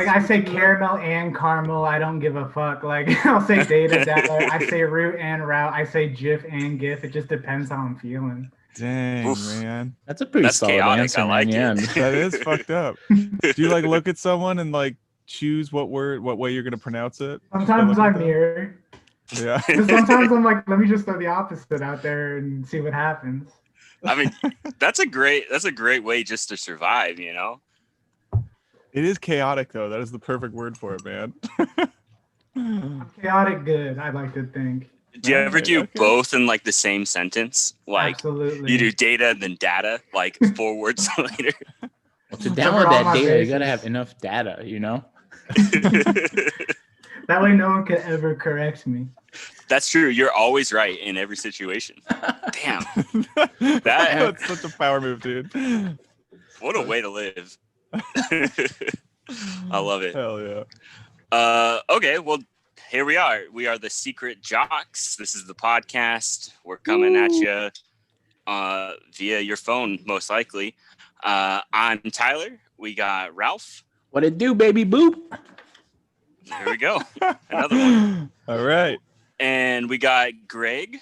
Like I say caramel and caramel. I don't give a fuck. Like I'll say data. I say root and route. I say GIF and GIF. It just depends how I'm feeling. Dang, Oof. man. That's a pretty solid chaotic. answer, I like man. it. That is fucked up. Do you like look at someone and like choose what way you're gonna pronounce it? Sometimes I mirror. Yeah. But sometimes I'm like, let me just throw the opposite out there and see what happens. I mean, that's a great way just to survive, you know? It is chaotic though. That is the perfect word for it, man. I'm chaotic good, I like to think. Do you ever do both in like the same sentence? Like Absolutely. you do data and then data, like 4 words later. Well, to download that data, you gotta have enough data, you know? That way no one could ever correct me. That's true. You're always right in every situation. Damn. That's such a power move, dude. What a way to live. I love it. Hell yeah. Okay, well, here we are. We are the Secret Jocks. This is the podcast. We're coming at you via your phone, most likely. I'm Tyler. We got Ralph. What it do, baby boop? There we go. Another one. All right. And we got Greg.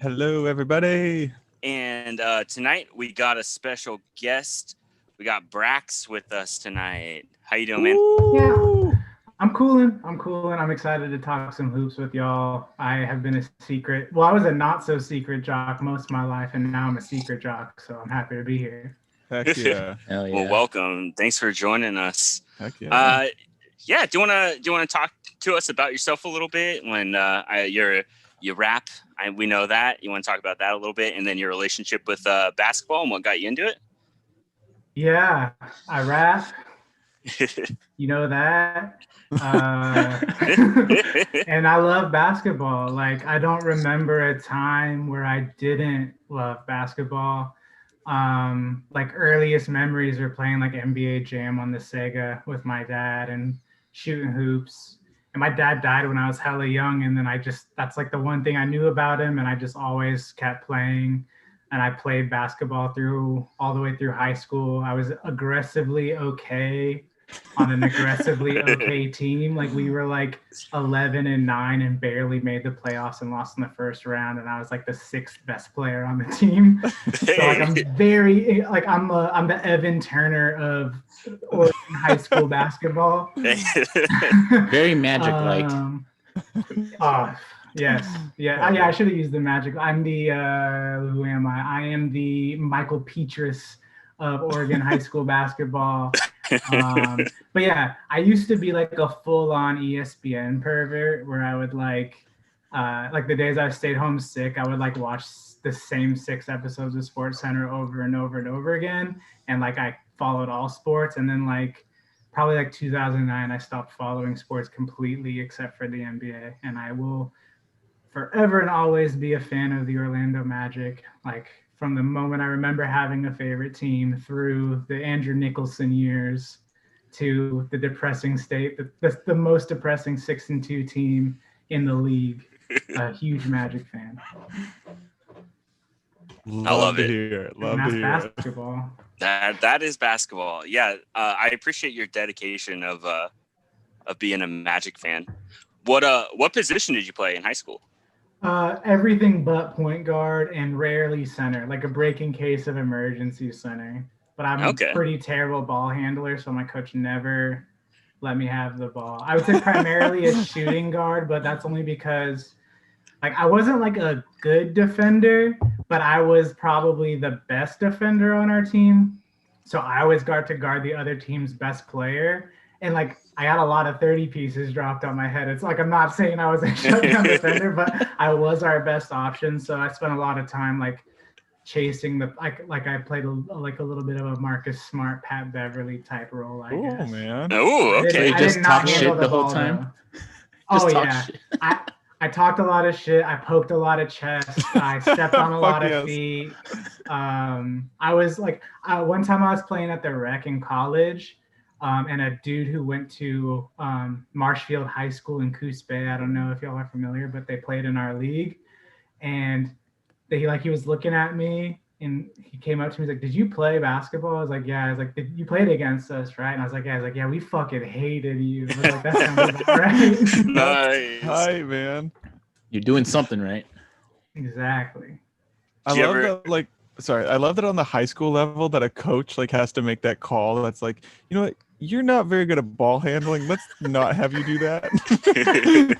Hello, everybody. And tonight we got a special guest. We got Brax with us tonight. How you doing, man? Yeah, I'm coolin'. I'm excited to talk some hoops with y'all. I have been a secret. Well, I was a not so secret jock most of my life, and now I'm a secret jock. So I'm happy to be here. Heck yeah. Hell yeah. Well, welcome. Thanks for joining us. Heck yeah. Yeah. Do you wanna talk to us about yourself a little bit? When you rap, we know that. You want to talk about that a little bit, and then your relationship with basketball and what got you into it? Yeah, I rap. You know that. And I love basketball. Like I don't remember a time where I didn't love basketball. Like earliest memories are playing like NBA Jam on the Sega with my dad and shooting hoops. And my dad died when I was hella young, and then that's like the one thing I knew about him, and I just always kept playing. And I played basketball all the way through high school. I was aggressively okay on an aggressively okay team. Like we were like 11-9 and barely made the playoffs and lost in the first round. And I was like the 6th best player on the team. So like I'm the Evan Turner of Oregon high school basketball. Very magic-like. Yes. Yeah. I should have used the magic. I'm the who am I? I am the Michael Petras of Oregon high school basketball. But yeah, I used to be like a full-on ESPN pervert where I would like the days I stayed home sick, I would like watch the same 6 episodes of Sports Center over and over and over again. And like I followed all sports, and then like probably like 2009, I stopped following sports completely except for the NBA. And I will forever and always be a fan of the Orlando Magic. Like from the moment I remember having a favorite team through the Andrew Nicholson years to the depressing state, the most depressing 6-2 team in the league. A huge Magic fan. I love it. Love to hear basketball. That is basketball. Yeah, I appreciate your dedication of being a Magic fan. What position did you play in high school? Everything but point guard and rarely center, like a breaking case of emergency center. But I'm a pretty terrible ball handler, so my coach never let me have the ball. I would say primarily a shooting guard, but that's only because like I wasn't like a good defender, but I was probably the best defender on our team. So I always got to guard the other team's best player. And like I had a lot of 30 pieces dropped on my head. It's like I'm not saying I was a shutdown defender, but I was our best option. So I spent a lot of time like chasing I played a little bit of a Marcus Smart, Pat Beverly type role, I guess. Oh man. Oh, okay. You just talk shit the whole time. Oh yeah. I talked a lot of shit. I poked a lot of chests. I stepped on a lot of feet. I was like, one time I was playing at the rec in college, and a dude who went to Marshfield High School in Coos Bay. I don't know if y'all are familiar, but they played in our league. And he was looking at me, and he came up to me, he's like, "Did you play basketball?" I was like, "Yeah." I was like, "You played against us, right?" And I was like, "Yeah." I was like, "Yeah, we fucking hated you." I was like, "That sounds about right." Nice. Hi, man. You're doing something right. Exactly. I love that, like, sorry, I love that on the high school level that a coach like has to make that call. That's like, you know what, you're not very good at ball handling. Let's not have you do that.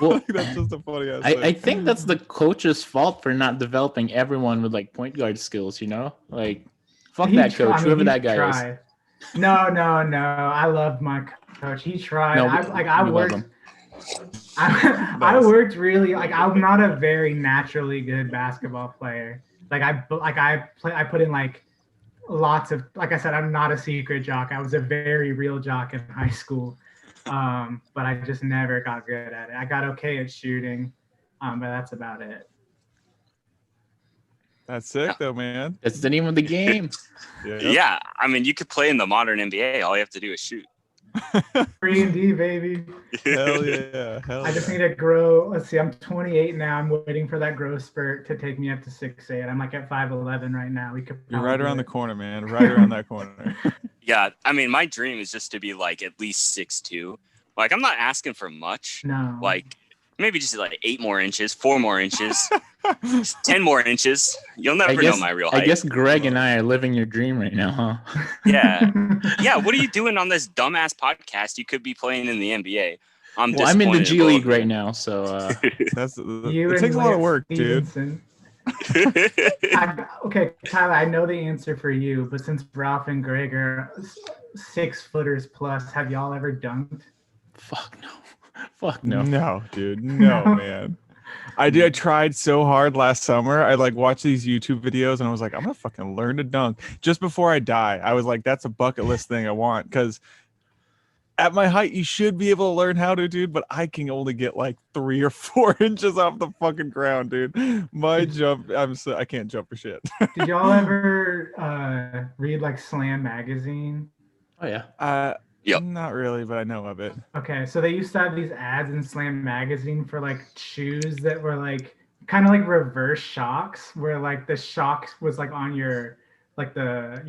Well, Like, that's just a funny ass I thing. think that's the coach's fault for not developing everyone with like point guard skills, you know? Like, fuck that coach, whoever that guy is. No. I loved my coach. He tried. No, I we love worked. him. I worked really, like, I'm not a very naturally good basketball player. I put in like lots of, like I said, I'm not a secret jock. I was a very real jock in high school. But I just never got good at it. I got okay at shooting, but that's about it. That's sick though, man. That's the name of the game. Yeah, I mean, you could play in the modern NBA. All you have to do is shoot. 3-and-D, baby. Hell yeah. I just need to grow. Let's see, I'm 28 now. I'm waiting for that growth spurt to take me up to 6'8". I'm like at 5'11" right now. You're right around the corner, man. Right around that corner. Yeah, I mean, my dream is just to be like at least 6'2". Like, I'm not asking for much. No. Like, maybe just like 8 more inches, 4 more inches, 10 more inches. You'll never know my real height. I guess Greg and I are living your dream right now, huh? Yeah. Yeah. What are you doing on this dumbass podcast? You could be playing in the NBA. I'm in the G League right now, so it takes a lot of work, dude. Okay, Tyler, I know the answer for you, but since Ralph and Greg are 6-footers plus, have y'all ever dunked? Fuck no. Fuck no. No, dude. No, man. I tried so hard last summer. I like watched these YouTube videos and I was like, I'm gonna fucking learn to dunk. Just before I die, I was like, that's a bucket list thing I want, because at my height, you should be able to learn how to, dude, but I can only get like 3 or 4 inches off the fucking ground, dude. My jump, I can't jump for shit. Did y'all ever read like Slam magazine? Oh yeah. Yep. Not really, but I know of it. Okay, so they used to have these ads in Slam magazine for like shoes that were like kind of like reverse shocks, where like the shock was like on your like the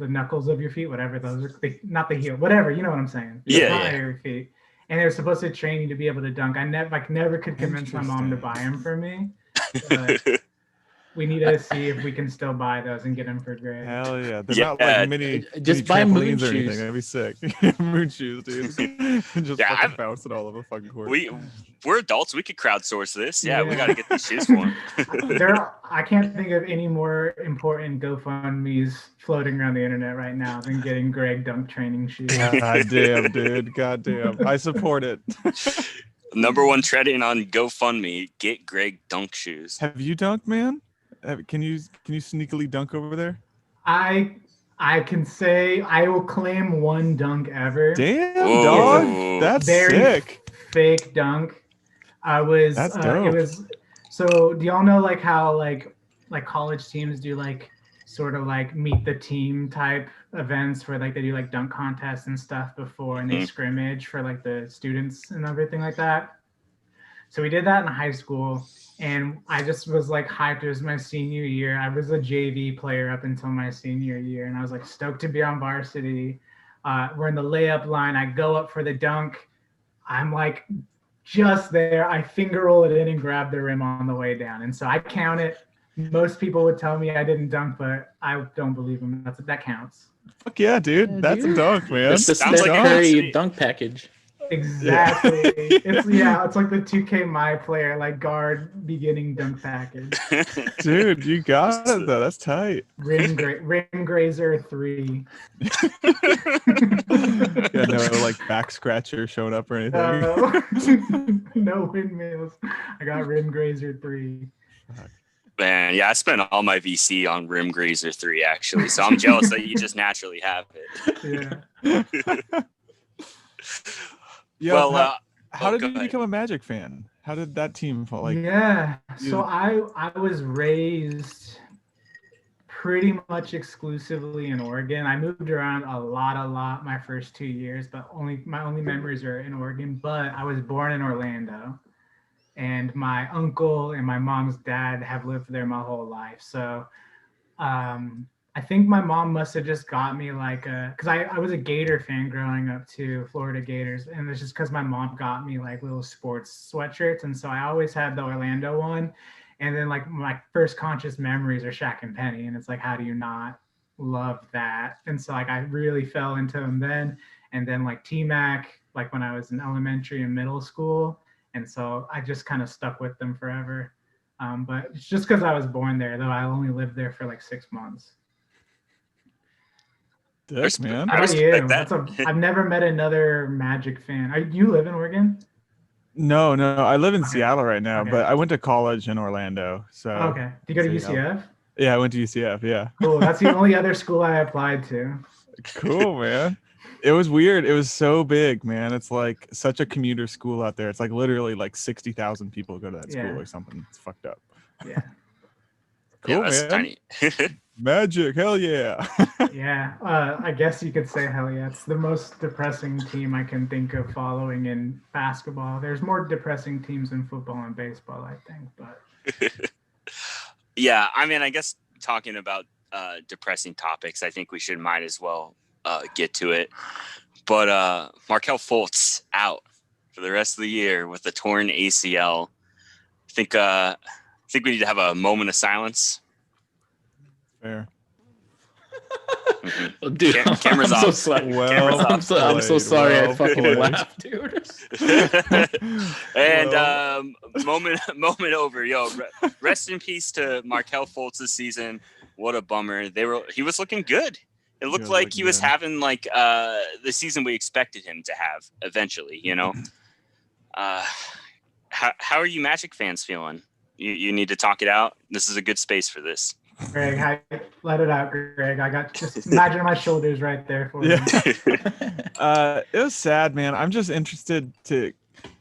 knuckles of your feet, whatever those are, not the heel, whatever, you know what I'm saying? Yeah. Your feet. And they're supposed to train you to be able to dunk. I never could convince my mom to buy them for me. But we need to see if we can still buy those and get them for Greg. Hell yeah. They're not like mini just buy moon trampolines or shoes. anything. That'd be sick. Moon shoes, dude. Just fucking bounce it all over the fucking court. We're adults. We could crowdsource this. Yeah. We got to get these shoes for them. I can't think of any more important GoFundMe's floating around the internet right now than getting Greg dunk training shoes. God damn, dude. God damn. I support it. Number 1 trending on GoFundMe, get Greg dunk shoes. Have you dunked, man? Can you sneakily dunk over there? I can say I will claim 1 dunk ever. Damn, Whoa. dog. That's Very sick. Fake dunk. That's dope. It was. So do y'all know like how like college teams do like sort of like meet the team type events where like they do like dunk contests and stuff before and they scrimmage for like the students and everything like that. So we did that in high school. And I just was like hyped. It was my senior year. I was a JV player up until my senior year. And I was like stoked to be on varsity. We're in the layup line. I go up for the dunk. I'm like just there. I finger roll it in and grab the rim on the way down. And so I count it. Most people would tell me I didn't dunk, but I don't believe them. That counts. Fuck yeah, dude. Yeah, That's dude. a dunk, man. It's the Sounds Steph like Curry dunk package. Exactly. It's like the 2K My Player, like guard beginning dunk package. Dude, you got it though. That's tight. Rim Grazer 3. Yeah, no like back scratcher showing up or anything. No windmills. I got Rim Grazer 3. Man, yeah, I spent all my VC on Rim Grazer 3 actually, so I'm jealous that you just naturally have it. Yeah. Yeah, Well, how did you ahead. become a Magic fan? How did that team fall? Like, yeah. So I was raised pretty much exclusively in Oregon. I moved around a lot my first 2 years, but my only memories are in Oregon. But I was born in Orlando, and my uncle and my mom's dad have lived there my whole life. So I think my mom must have just got me like because I was a Gator fan growing up too, Florida Gators, and it's just because my mom got me like little sports sweatshirts, and so I always had the Orlando one, and then like my first conscious memories are Shaq and Penny, and it's like how do you not love that? And so like I really fell into them then, and then like T-Mac like when I was in elementary and middle school, and so I just kind of stuck with them forever. But it's just because I was born there, though I only lived there for like 6 months. Dick, man. How about you? I've never met another Magic fan. You live in Oregon? No, I live in Seattle right now, but I went to college in Orlando. So okay. Do you go to UCF? Yeah, I went to UCF. Yeah. Cool. That's the only other school I applied to. Cool, man. It was weird. It was so big, man. It's like such a commuter school out there. It's like literally like 60,000 people go to that school or something. It's fucked up. Yeah. Cool, yeah, that's man. Tiny. Magic, hell yeah. Yeah, I guess you could say hell yeah. It's the most depressing team I can think of following in basketball. There's more depressing teams in football and baseball, I think. But yeah, I mean, I guess talking about depressing topics, I think we might as well get to it. But Markelle Fultz out for the rest of the year with a torn ACL. I think we need to have a moment of silence. Fair. Mm-hmm. Dude, Camera's I'm off. so sorry. I'm so sorry. I fucking laughed, dude. And moment over. Yo, rest in peace to Markelle Fultz this season. What a bummer. He was looking good. It looked like he was having like the season we expected him to have eventually, you know. How are you Magic fans feeling? You need to talk it out. This is a good space for this. Greg, let it out, Greg. I got just imagine my shoulders right there for you. It was sad, man. I'm just interested to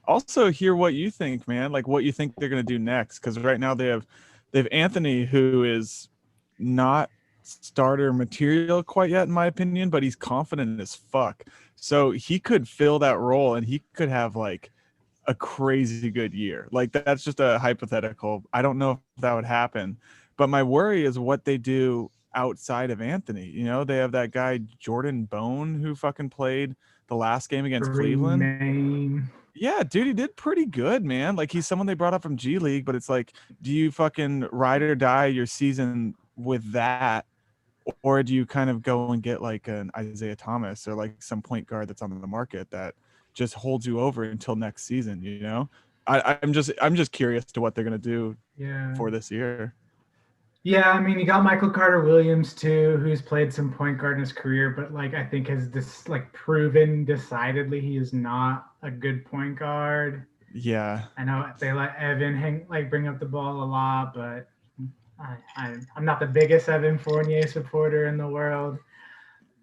also hear what you think, man. Like what you think they're gonna do next. Because right now they have Anthony, who is not starter material quite yet, in my opinion, but he's confident as fuck. So he could fill that role, and he could have like a crazy good year. Like that's just a hypothetical. I don't know if that would happen. But my worry is what they do outside of Anthony. You know, they have that guy Jordan Bone who fucking played the last game against Cleveland. Yeah, dude, he did pretty good, man. Like he's someone they brought up from G League, but it's like, do you fucking ride or die your season with that? Or do you kind of go and get like an Isaiah Thomas or like some point guard that's on the market that just holds you over until next season, you know? I'm just curious to what they're gonna do for this year. Yeah, I mean, you got Michael Carter Williams too, who's played some point guard in his career, but like I think has this like proven decidedly he is not a good point guard. Yeah, I know they let Evan bring up the ball a lot, but I'm not the biggest Evan Fournier supporter in the world.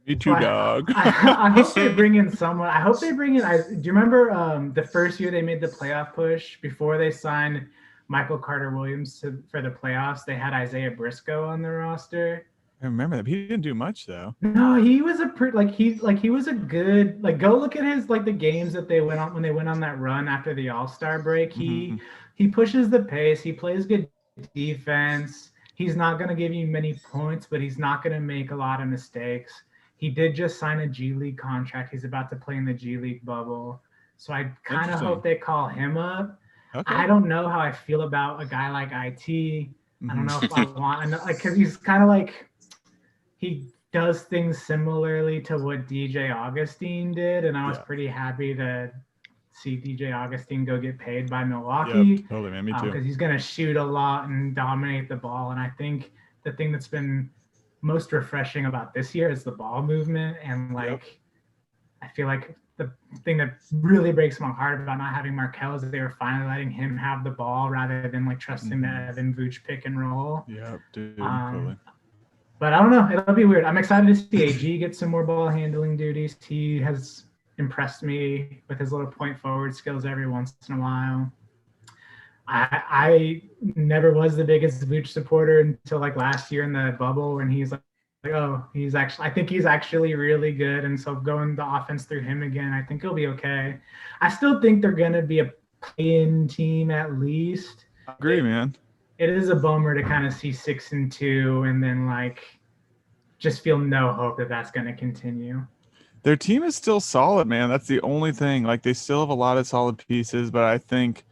Me too, dog. I hope they bring in someone. I hope they bring in. Do you remember the first year they made the playoff push before they signed Michael Carter Williams for the playoffs? They had Isaiah Briscoe on the roster. I remember that. He didn't do much though. No, he was he was a good go look at his the games that they went on when they went on that run after the All-Star break. He pushes the pace. He plays good defense. He's not going to give you many points, but he's not going to make a lot of mistakes. He did just sign a G League contract. He's about to play in the G League bubble. So I kind of hope they call him up. Okay. I don't know how I feel about a guy like IT. I don't know if I want, because he's kind of he does things similarly to what DJ Augustine did, and I was pretty happy to see DJ Augustine go get paid by Milwaukee. Yep, totally, man. Me too. Because he's going to shoot a lot and dominate the ball, and I think the thing that's been most refreshing about this year is the ball movement, and I feel like the thing that really breaks my heart about not having Markelle is that they were finally letting him have the ball rather than trusting the Evan Vooch pick and roll. Yeah, dude, totally. But I don't know. It'll be weird. I'm excited to see AG get some more ball handling duties. He has impressed me with his little point forward skills every once in a while. I never was the biggest Vooch supporter until last year in the bubble when he's I think he's actually really good. And so going the offense through him again, I think he'll be okay. I still think they're going to be a play-in team at least. I agree, man. it is a bummer to kind of see 6-2 and then like just feel no hope that that's going to continue. Their team is still solid, man. That's the only thing. Like they still have a lot of solid pieces, but I think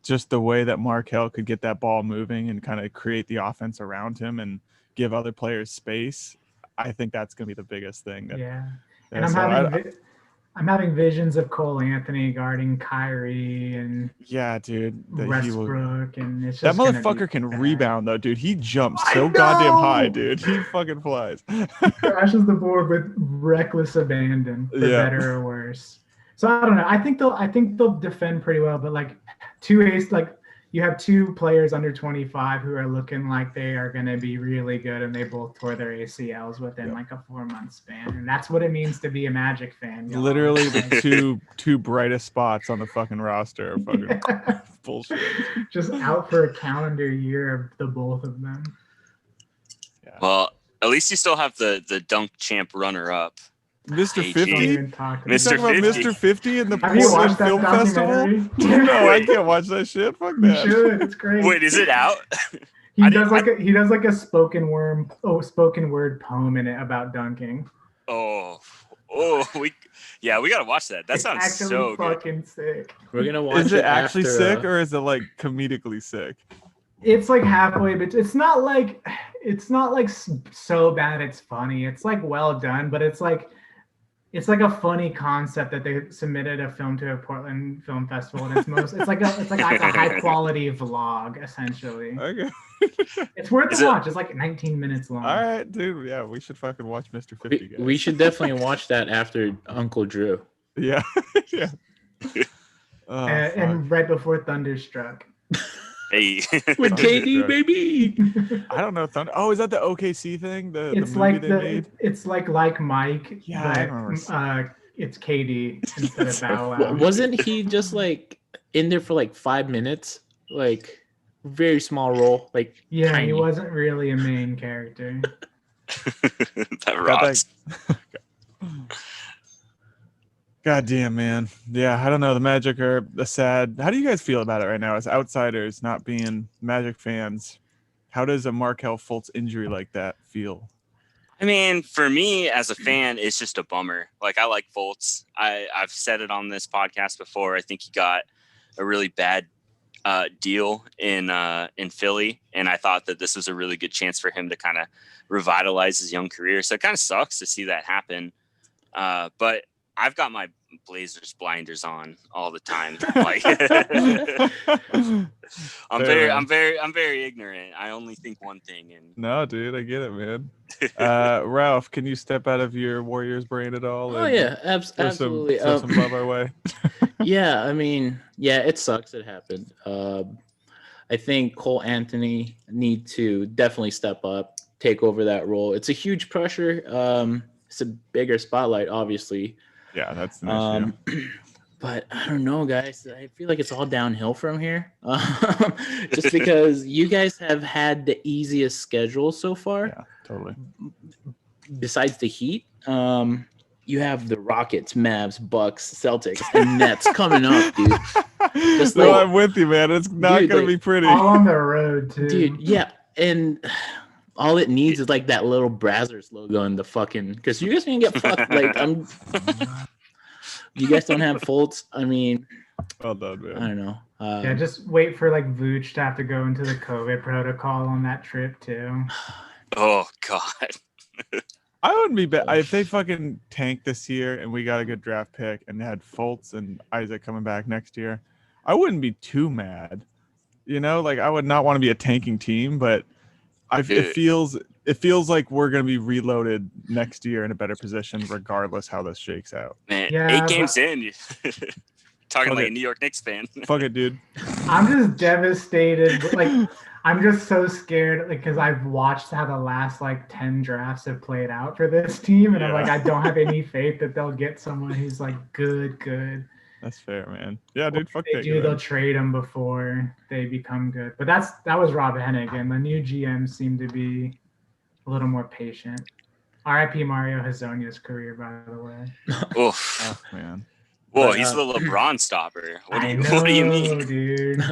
just the way that Markelle could get that ball moving and kind of create the offense around him and give other players space, I think that's going to be the biggest thing. And I'm having visions of Cole Anthony guarding Kyrie and dude, Westbrook, and it's that just motherfucker can rebound though, dude. He jumps so goddamn high, dude. He fucking flies. He crashes the board with reckless abandon, for better or worse. So I don't know. I think they'll defend pretty well, but like you have two players under 25 who are looking like they are going to be really good, and they both tore their ACLs within like a 4-month span, and that's what it means to be a Magic fan. Y'all. Literally, the two brightest spots on the fucking roster are fucking bullshit. Just out for a calendar year of the both of them. Yeah. Well, at least you still have the dunk champ runner-up. Mr. 50? Mr. 50? Mr. 50 in the Portland Film Festival? No, I can't watch that shit. Fuck that. You should. It's great. Wait, is it out? He does like a spoken word poem in it about dunking. We gotta watch that. That sounds so good. Fucking sick. We're gonna watch. Is it actually sick or is it like comedically sick? It's like halfway, but it's not like so bad it's funny. It's like well done, but it's like a funny concept that they submitted a film to a Portland Film Festival, and it's like a high quality vlog essentially. Okay. It's worth a watch. It's like 19 minutes long. All right, dude. Yeah, we should fucking watch Mr. 50. Guys. We should definitely watch that after Uncle Drew. Yeah. Yeah. And right before Thunderstruck. Hey. With KD, baby. I don't know. Oh, is that the OKC thing? It's the like movie they made? It's like Mike. Yeah, I remember. It's KD instead of Bow Wow. Wasn't he just like in there for like 5 minutes? Like very small role. Like tiny. He wasn't really a main character. That rocks. God damn, man. Yeah, I don't know. The Magic are sad. How do you guys feel about it right now as outsiders, not being Magic fans? How does a Markelle Fultz injury like that feel? I mean, for me as a fan, it's just a bummer. Like, I like Fultz. I've said it on this podcast before. I think he got a really bad deal in Philly, and I thought that this was a really good chance for him to kind of revitalize his young career. So it kind of sucks to see that happen. But I've got my Blazers blinders on all the time. Like, I'm very ignorant. I only think one thing. And no, dude, I get it, man. Ralph, can you step out of your Warriors brain at all? Oh yeah, absolutely. Throw some love our way. Yeah, I mean, yeah, it sucks. It happened. I think Cole Anthony need to definitely step up, take over that role. It's a huge pressure. It's a bigger spotlight, obviously. Yeah, that's an issue. But I don't know, guys. I feel like it's all downhill from here. Just because you guys have had the easiest schedule so far. Yeah, totally. Besides the Heat, you have the Rockets, Mavs, Bucks, Celtics, and Nets coming up, dude. Just like, I'm with you, man. It's not going to be pretty. All on the road, too. Dude, yeah. And all it needs is like that little Brazzers logo in the fucking, because you guys can get fucked. Like, you guys don't have Fultz. I mean, well done, man. I don't know. Just wait for like Vooch to have to go into the COVID protocol on that trip too. Oh God. I wouldn't be bad if they fucking tanked this year and we got a good draft pick and had Fultz and Isaac coming back next year. I wouldn't be too mad. You know, like I would not want to be a tanking team, but it feels like we're going to be reloaded next year in a better position, regardless how this shakes out. Man, 8 games in, talking like a New York Knicks fan. Fuck it, dude. I'm just devastated. Like, I'm just so scared, like, because I've watched how the last like 10 drafts have played out for this team, and I'm like, I don't have any faith that they'll get someone who's like good. That's fair, man. Yeah, dude. Fuck that. They'll trade them before they become good. But that was Rob Hennigan. The new GM seemed to be a little more patient. R.I.P. Mario Hezonja's career, by the way. Oof. Oh, man. Whoa, he's the LeBron stopper. What do you mean? Dude.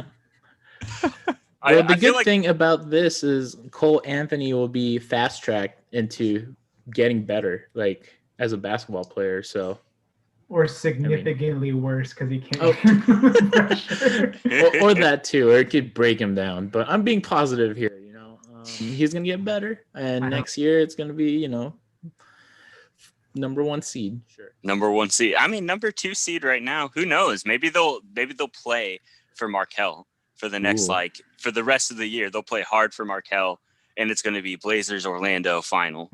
Well, the I feel good thing about this is Cole Anthony will be fast tracked into getting better, like as a basketball player. So, or significantly worse because he can't. or that too, or it could break him down. But I'm being positive here. He's gonna get better, and next year it's gonna be number 1 seed. Sure. Number 1 seed. I mean, number 2 seed right now. Who knows? Maybe they'll play for Markel for the next for the rest of the year. They'll play hard for Markel, and it's going to be Blazers Orlando final.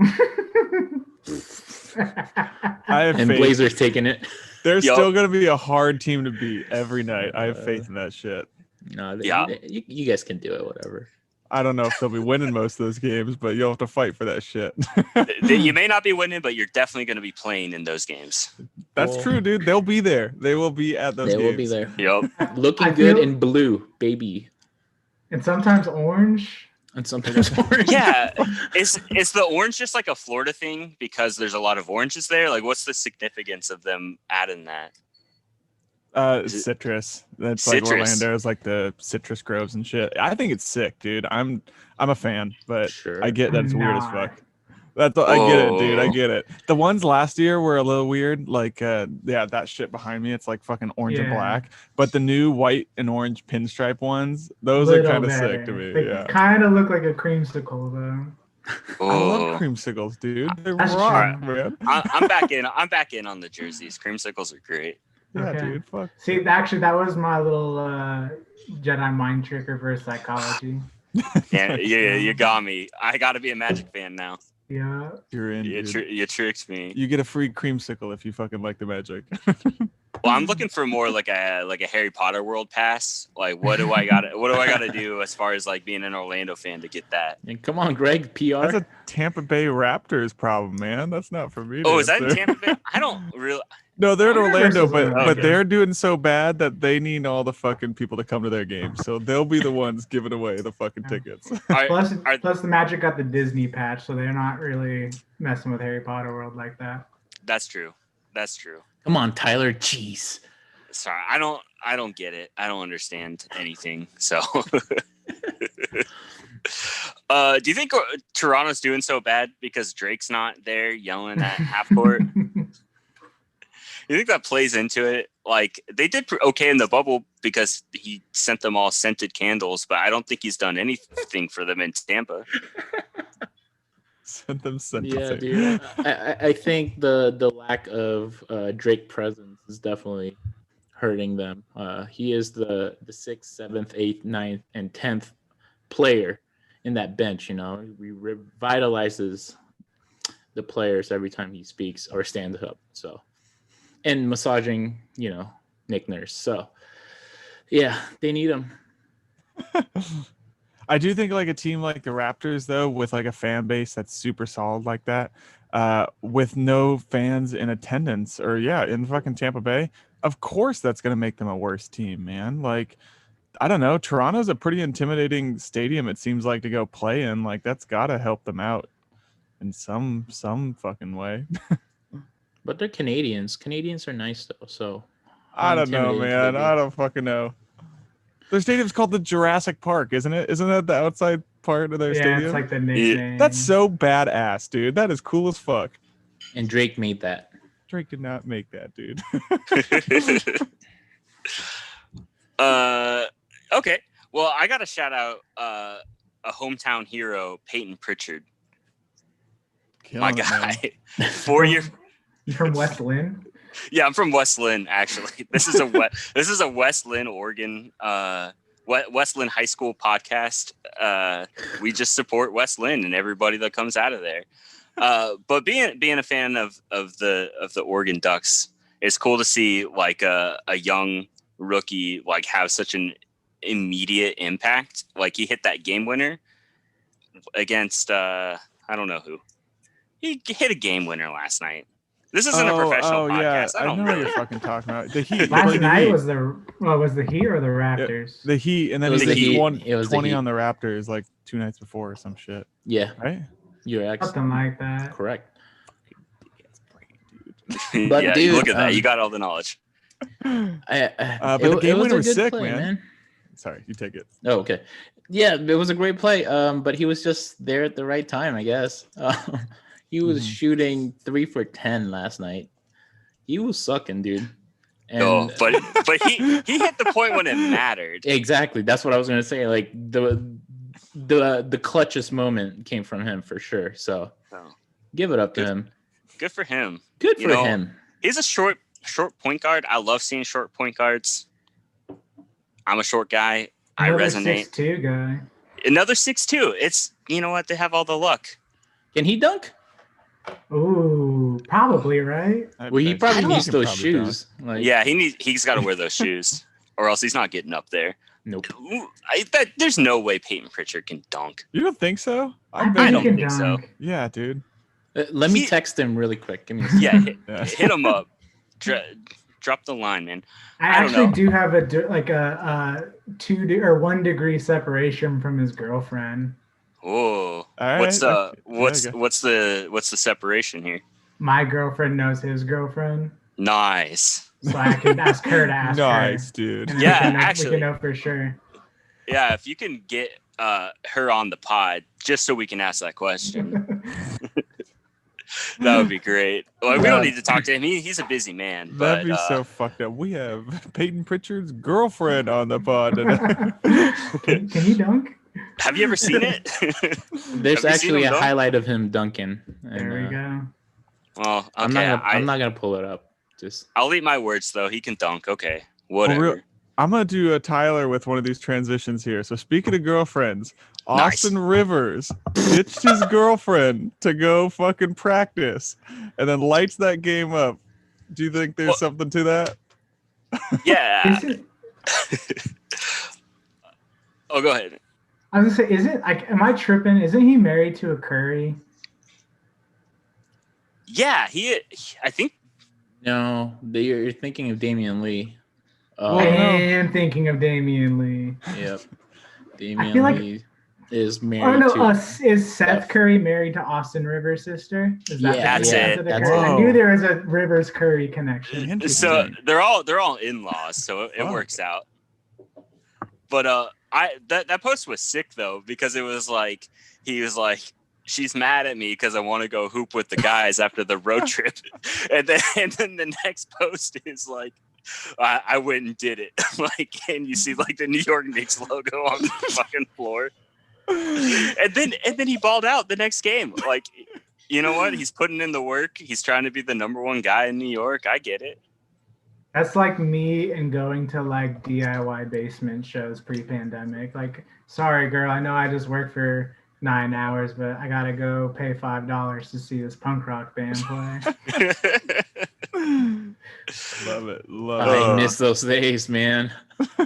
Blazers taking it. There's still going to be a hard team to beat every night. I have faith in that shit. No, you guys can do it. Whatever. I don't know if they'll be winning most of those games, but you'll have to fight for that shit. You may not be winning, but you're definitely going to be playing in those games. That's true, dude. They'll be there. They will be at those games. They will be there. Yep. Looking good in blue, baby. And sometimes orange. And sometimes orange. Yeah. Is the orange just like a Florida thing because there's a lot of oranges there? Like, what's the significance of them adding that? Citrus. That's citrus. Like Orlando's like the citrus groves and shit. I think it's sick, dude. I'm a fan, but I get that it's weird as fuck. I get it, dude. I get it. The ones last year were a little weird. Like, that shit behind me. It's like fucking orange and black. But the new white and orange pinstripe ones, those are kind of sick to me. They kind of look like a creamsicle, though. I love creamsicles, dude. They're rock, man. I'm back in. I'm back in on the jerseys. Creamsicles are great. Yeah, dude. Fuck. See, actually, that was my little Jedi mind trick reverse psychology. Yeah, you got me. I got to be a Magic fan now. Yeah, you're in. You tricked me. You get a free creamsicle if you fucking like the Magic. Well, I'm looking for more like a Harry Potter world pass. Like, what do I got to do as far as like being an Orlando fan to get that? And come on, Greg, PR. That's a Tampa Bay Raptors problem, man. That's not for me. Oh, is that in Tampa Bay? I don't really. No, they're in Orlando, but they're doing so bad that they need all the fucking people to come to their games. So they'll be the ones giving away the fucking tickets. Plus the Magic got the Disney patch, so they're not really messing with Harry Potter world like that. That's true. Come on, Tyler. Jeez. Sorry, I don't get it. I don't understand anything. So, do you think Toronto's doing so bad because Drake's not there yelling at half court? You think that plays into it? Like, they did okay in the bubble because he sent them all scented candles, but I don't think he's done anything for them in Tampa. Sent them scented. Yeah, dude. I think the lack of Drake presence is definitely hurting them. He is the 6th, 7th, 8th, 9th, and 10th player in that bench. He revitalizes the players every time he speaks or stands up. So. And massaging, Nick Nurse. So, yeah, they need him. I do think like a team like the Raptors, though, with like a fan base that's super solid like that, with no fans in attendance or in fucking Tampa Bay, of course that's going to make them a worse team, man. Like, I don't know. Toronto's a pretty intimidating stadium, it seems like, to go play in. Like, that's got to help them out in some fucking way. But they're Canadians. Canadians are nice, though. So I don't know, man. I don't fucking know. Their stadium's called the Jurassic Park, isn't it? Isn't that the outside part of their stadium? Yeah, it's like the nickname. That's so badass, dude. That is cool as fuck. And Drake made that. Drake did not make that, dude. Okay. Well, I got to shout out a hometown hero, Peyton Pritchard. My guy. 4 year. You from West Lynn? Yeah, I'm from West Lynn, actually. This is a West Lynn, Oregon, West Lynn High School podcast. We just support West Lynn and everybody that comes out of there. But being a fan of the Oregon Ducks, it's cool to see like a young rookie like have such an immediate impact. Like, he hit that game winner against I don't know who. He hit a game winner last night. This isn't a professional podcast. Yeah. I know what you're fucking talking about. The Heat. Last night was the Heat or the Raptors? Yeah, the Heat, and then he won 20 on the Raptors like 2 nights before or some shit. Yeah. Right? You're actually something like that. Correct. But yeah, dude, look at that. You got all the knowledge. But the game winner was sick, man. Sorry, you take it. Oh, okay. Yeah, it was a great play. But he was just there at the right time, I guess. He was shooting 3 for 10 last night. He was sucking, dude. And but he hit the point when it mattered. Exactly. That's what I was gonna say. Like the clutchest moment came from him for sure. So give it up to him. Good for him. Good for him. He's a short point guard. I love seeing short point guards. I'm a short guy. Another I resonate. 6'2" guy. Another 6'2". It's, you know what? They have all the luck. Can he dunk? Ooh, probably, right? Well, he probably needs those shoes. Like, yeah, he's got to wear those shoes, or else he's not getting up there. Nope. There's no way Peyton Pritchard can dunk. You don't think so? I don't think so. Yeah, dude. Let me text him really quick. Give me hit him up. Drop the line, man. I actually do have a 1 degree separation from his girlfriend. Oh, right. What's the separation here? My girlfriend knows his girlfriend. Nice. So I can ask her to ask her. Nice, dude. Yeah, actually, we can know for sure. Yeah, if you can get her on the pod, just so we can ask that question, that would be great. Well, we don't need to talk to him. He's a busy man. That'd be so fucked up. We have Peyton Pritchard's girlfriend on the pod. Can he dunk? Have you ever seen it? There's actually a highlight of him dunking. There we go. Well, okay, I'm not gonna pull it up. I'll eat my words though. He can dunk. Okay, whatever. I'm gonna do a Tyler with one of these transitions here. So speaking of girlfriends, Austin Rivers ditched his girlfriend to go fucking practice, and then lights that game up. Do you think there's something to that? Yeah. Oh, go ahead. I was gonna say, am I tripping? Isn't he married to a Curry? Yeah, I think. No, you're thinking of Damian Lee. I am thinking of Damian Lee. Yep. Damian Lee is married is Seth Curry married to Austin Rivers' sister? That's it. I knew there was a Rivers Curry connection. So they're all in-laws, so it works out. But that post was sick though, because it was like he was like, she's mad at me because I want to go hoop with the guys after the road trip, and then the next post is like, I went and did it. Like, and you see like the New York Knicks logo on the fucking floor, and then he balled out the next game. Like, you know what? He's putting in the work. He's trying to be the number one guy in New York. I get it. That's like me and going to like DIY basement shows pre-pandemic. Like, sorry, girl, I know I just worked for 9 hours, but I gotta go pay $5 to see this punk rock band play. Love it. I miss those days, man.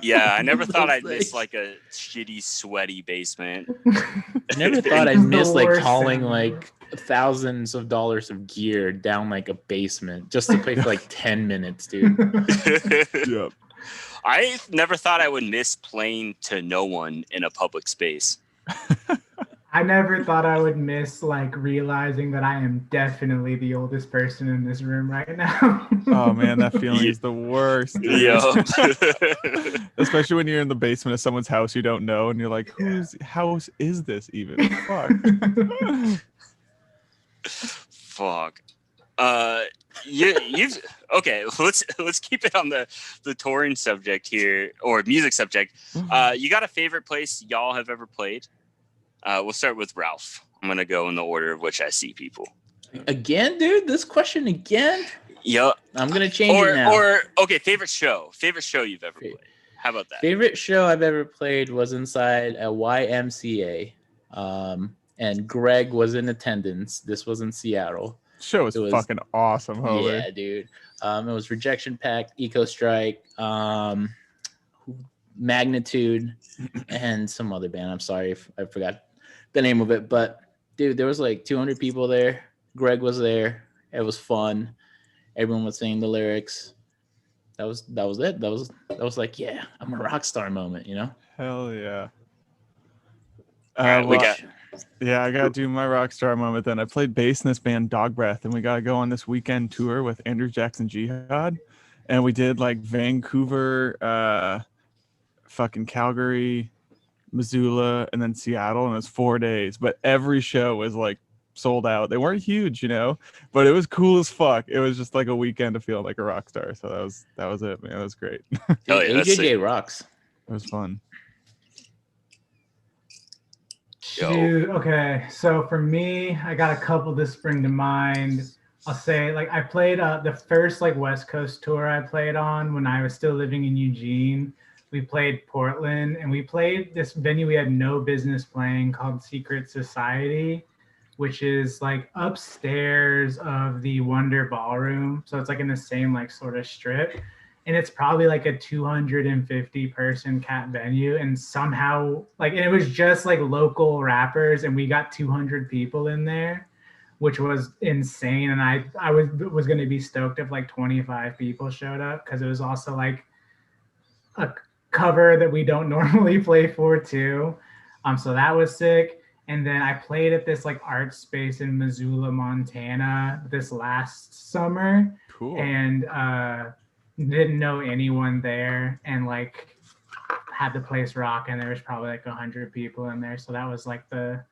Yeah, I never thought I'd miss like a shitty, sweaty basement. I never thought I'd miss like hauling like thousands of dollars of gear down like a basement just to play for like 10 minutes, dude. Yep. I never thought I would miss playing to no one in a public space. I never thought I would miss like realizing that I am definitely the oldest person in this room right now. Oh man, that feeling is the worst. Yeah. Especially when you're in the basement of someone's house you don't know, and you're like, whose house is this even? Fuck. Fuck. You've okay. Let's keep it on the touring subject here, or music subject. You got a favorite place y'all have ever played? We'll start with Ralph. I'm gonna go in the order of which I see people. Again, dude, this question again. Yep. I'm gonna change it now. Or okay, favorite show you've ever played. How about that? Favorite show I've ever played was inside a YMCA, and Greg was in attendance. This was in Seattle. Show was fucking awesome, holy. Yeah, dude. It was Rejection Pact, Eco Strike, Magnitude, and some other band. I'm sorry if I forgot the name of it, but dude, there was like 200 people there. Greg was there. It was fun. Everyone was singing the lyrics. That was it. That was like, yeah, I'm a rock star moment, you know? Hell yeah. I gotta do my rock star moment then. I played bass in this band Dog Breath, and we gotta go on this weekend tour with Andrew Jackson Jihad, and we did like Vancouver, fucking Calgary, Missoula, and then Seattle, and it was 4 days. But every show was like sold out. They weren't huge, but it was cool as fuck. It was just like a weekend of feeling like a rock star. So that was it, man. That was great. Dude, Oh, yeah, that's AJJ rocks. It was fun. Shoot, okay. So for me, I got a couple that spring to mind. I'll say like I played the first like West Coast tour I played on when I was still living in Eugene. We played Portland, and we played this venue we had no business playing called Secret Society, which is like upstairs of the Wonder Ballroom. So it's like in the same like sort of strip. And it's probably like a 250 person cat venue. And somehow and it was just like local rappers, and we got 200 people in there, which was insane. And I was going to be stoked if like 25 people showed up, because it was also like a cover that we don't normally play for too. So that was sick. And then I played at this like art space in Missoula, Montana this last summer. Cool. And didn't know anyone there, and like had the place rock, and there was probably like 100 people in there. So that was like the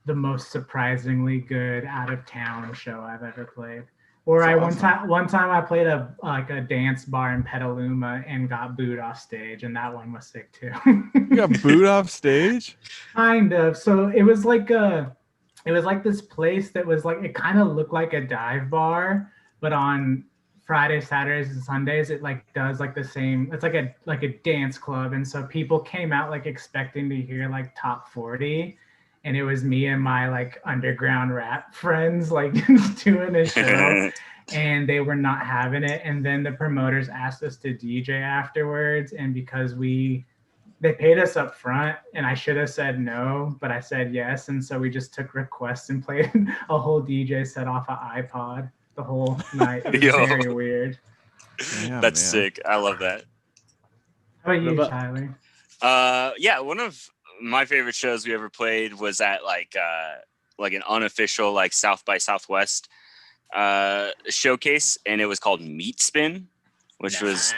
most surprisingly good out of town show I've ever played. Or one time I played a dance bar in Petaluma and got booed off stage, and that one was sick too. You got booed off stage? Kind of. So it was like this place that was like, it kind of looked like a dive bar, but on Fridays, Saturdays, and Sundays it like does like the same. It's like a dance club, and so people came out like expecting to hear like top 40. And it was me and my like underground rap friends like doing a show, and they were not having it. And then the promoters asked us to DJ afterwards, and because they paid us up front, and I should have said no, but I said yes. And so we just took requests and played a whole DJ set off an iPod the whole night. It was very weird. Yeah, That's man. sick. I love that. How about you, Tyler? Yeah, one of my favorite shows we ever played was at like an unofficial like South by Southwest showcase, and it was called Meat Spin, which was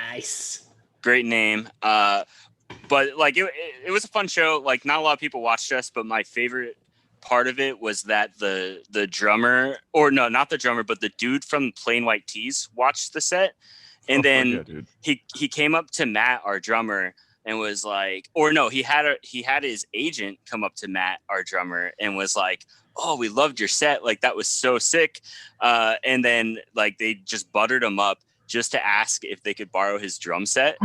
great name. But like it was a fun show. Like not a lot of people watched us, but my favorite part of it was that the drummer, or no, not the drummer, but the dude from Plain White Tees watched the set, and then he came up to Matt, our drummer, and was like, or no, he had his agent come up to Matt, our drummer, and was like, "Oh, we loved your set. Like that was so sick." And then like they just buttered him up just to ask if they could borrow his drum set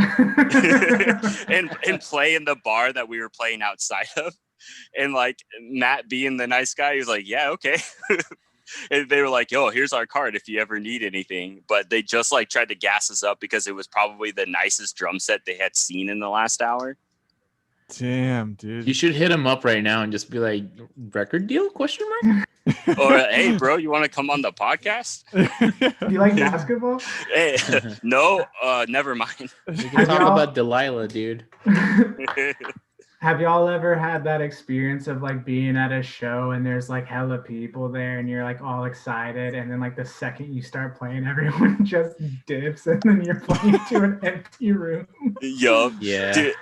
and play in the bar that we were playing outside of. And like Matt, being the nice guy, he was like, "Yeah, okay." And they were like, "Yo, here's our card if you ever need anything." But they just like tried to gas us up because it was probably the nicest drum set they had seen in the last hour. Damn, dude. You should hit him up right now and just be like, "Record deal?" ? Or hey, bro, you want to come on the podcast? Do you like basketball? Hey, no, never mind. We can talk about Delilah, dude. Have y'all ever had that experience of like being at a show and there's like hella people there and you're like all excited, and then like the second you start playing, everyone just dips, and then you're playing to an empty room? Yup. Yeah. Dude,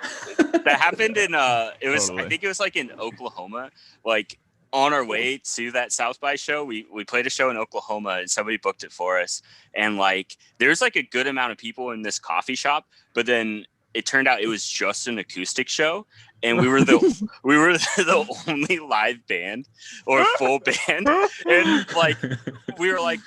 that happened in it was Totally. I think it was like in Oklahoma. Like on our way to that South by show, we played a show in Oklahoma, and somebody booked it for us. And like there's like a good amount of people in this coffee shop, but then it turned out it was just an acoustic show, and we were the only live band or full band, and like we were like,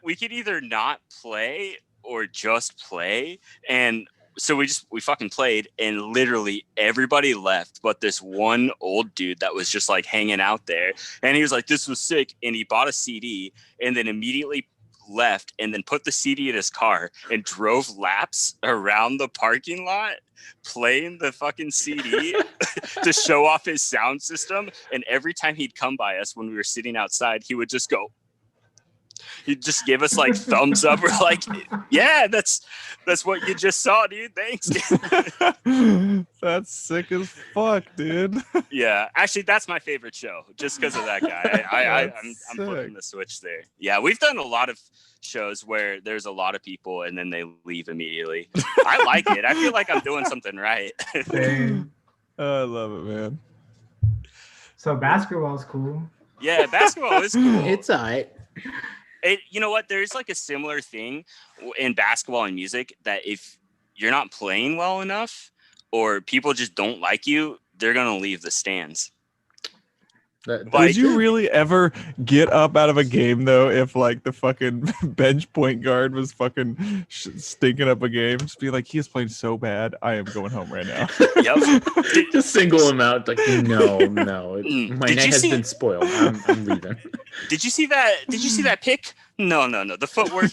we could either not play or just play. And so we fucking played, and literally everybody left but this one old dude that was just like hanging out there, and he was like, "This was sick," and he bought a CD and then immediately left, and then put the CD in his car and drove laps around the parking lot playing the fucking CD to show off his sound system. And every time he'd come by us when we were sitting outside, he would just go You just give us like thumbs up. We're like, yeah, that's what you just saw, dude. Thanks, dude. That's sick as fuck, dude. Yeah, actually, that's my favorite show, just because of that guy. I'm Sick. flipping the switch there. Yeah, we've done a lot of shows where there's a lot of people and then they leave immediately. I like it. I feel like I'm doing something right. Same. I love it, man. So basketball's cool. Yeah, basketball is cool. It's all right. You know what? There's like a similar thing in basketball and music that if you're not playing well enough or people just don't like you, they're going to leave the stands. Did you really ever get up out of a game though if like the fucking bench point guard was fucking stinking up a game? Just be like, he is playing so bad, I am going home right now. Yep. Just single him out. Like, no. My night has been spoiled. I'm leaving. Did you see that? Did you see that pick? No. The footwork,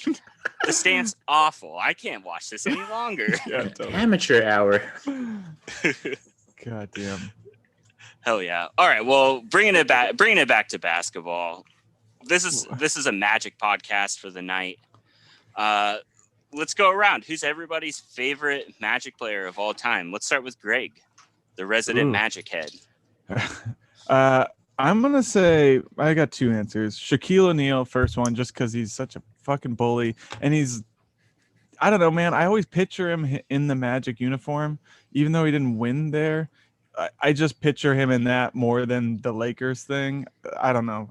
the stance, awful. I can't watch this any longer. Yeah, totally. Amateur hour. God damn. Hell yeah! All right, well, bringing it back to basketball. This is a Magic podcast for the night. Let's go around. Who's everybody's favorite Magic player of all time? Let's start with Greg, the resident Magic head. I'm gonna say I got two answers. Shaquille O'Neal, first one, just because he's such a fucking bully, and I don't know, man. I always picture him in the Magic uniform, even though he didn't win there. I just picture him in that more than the Lakers thing. I don't know.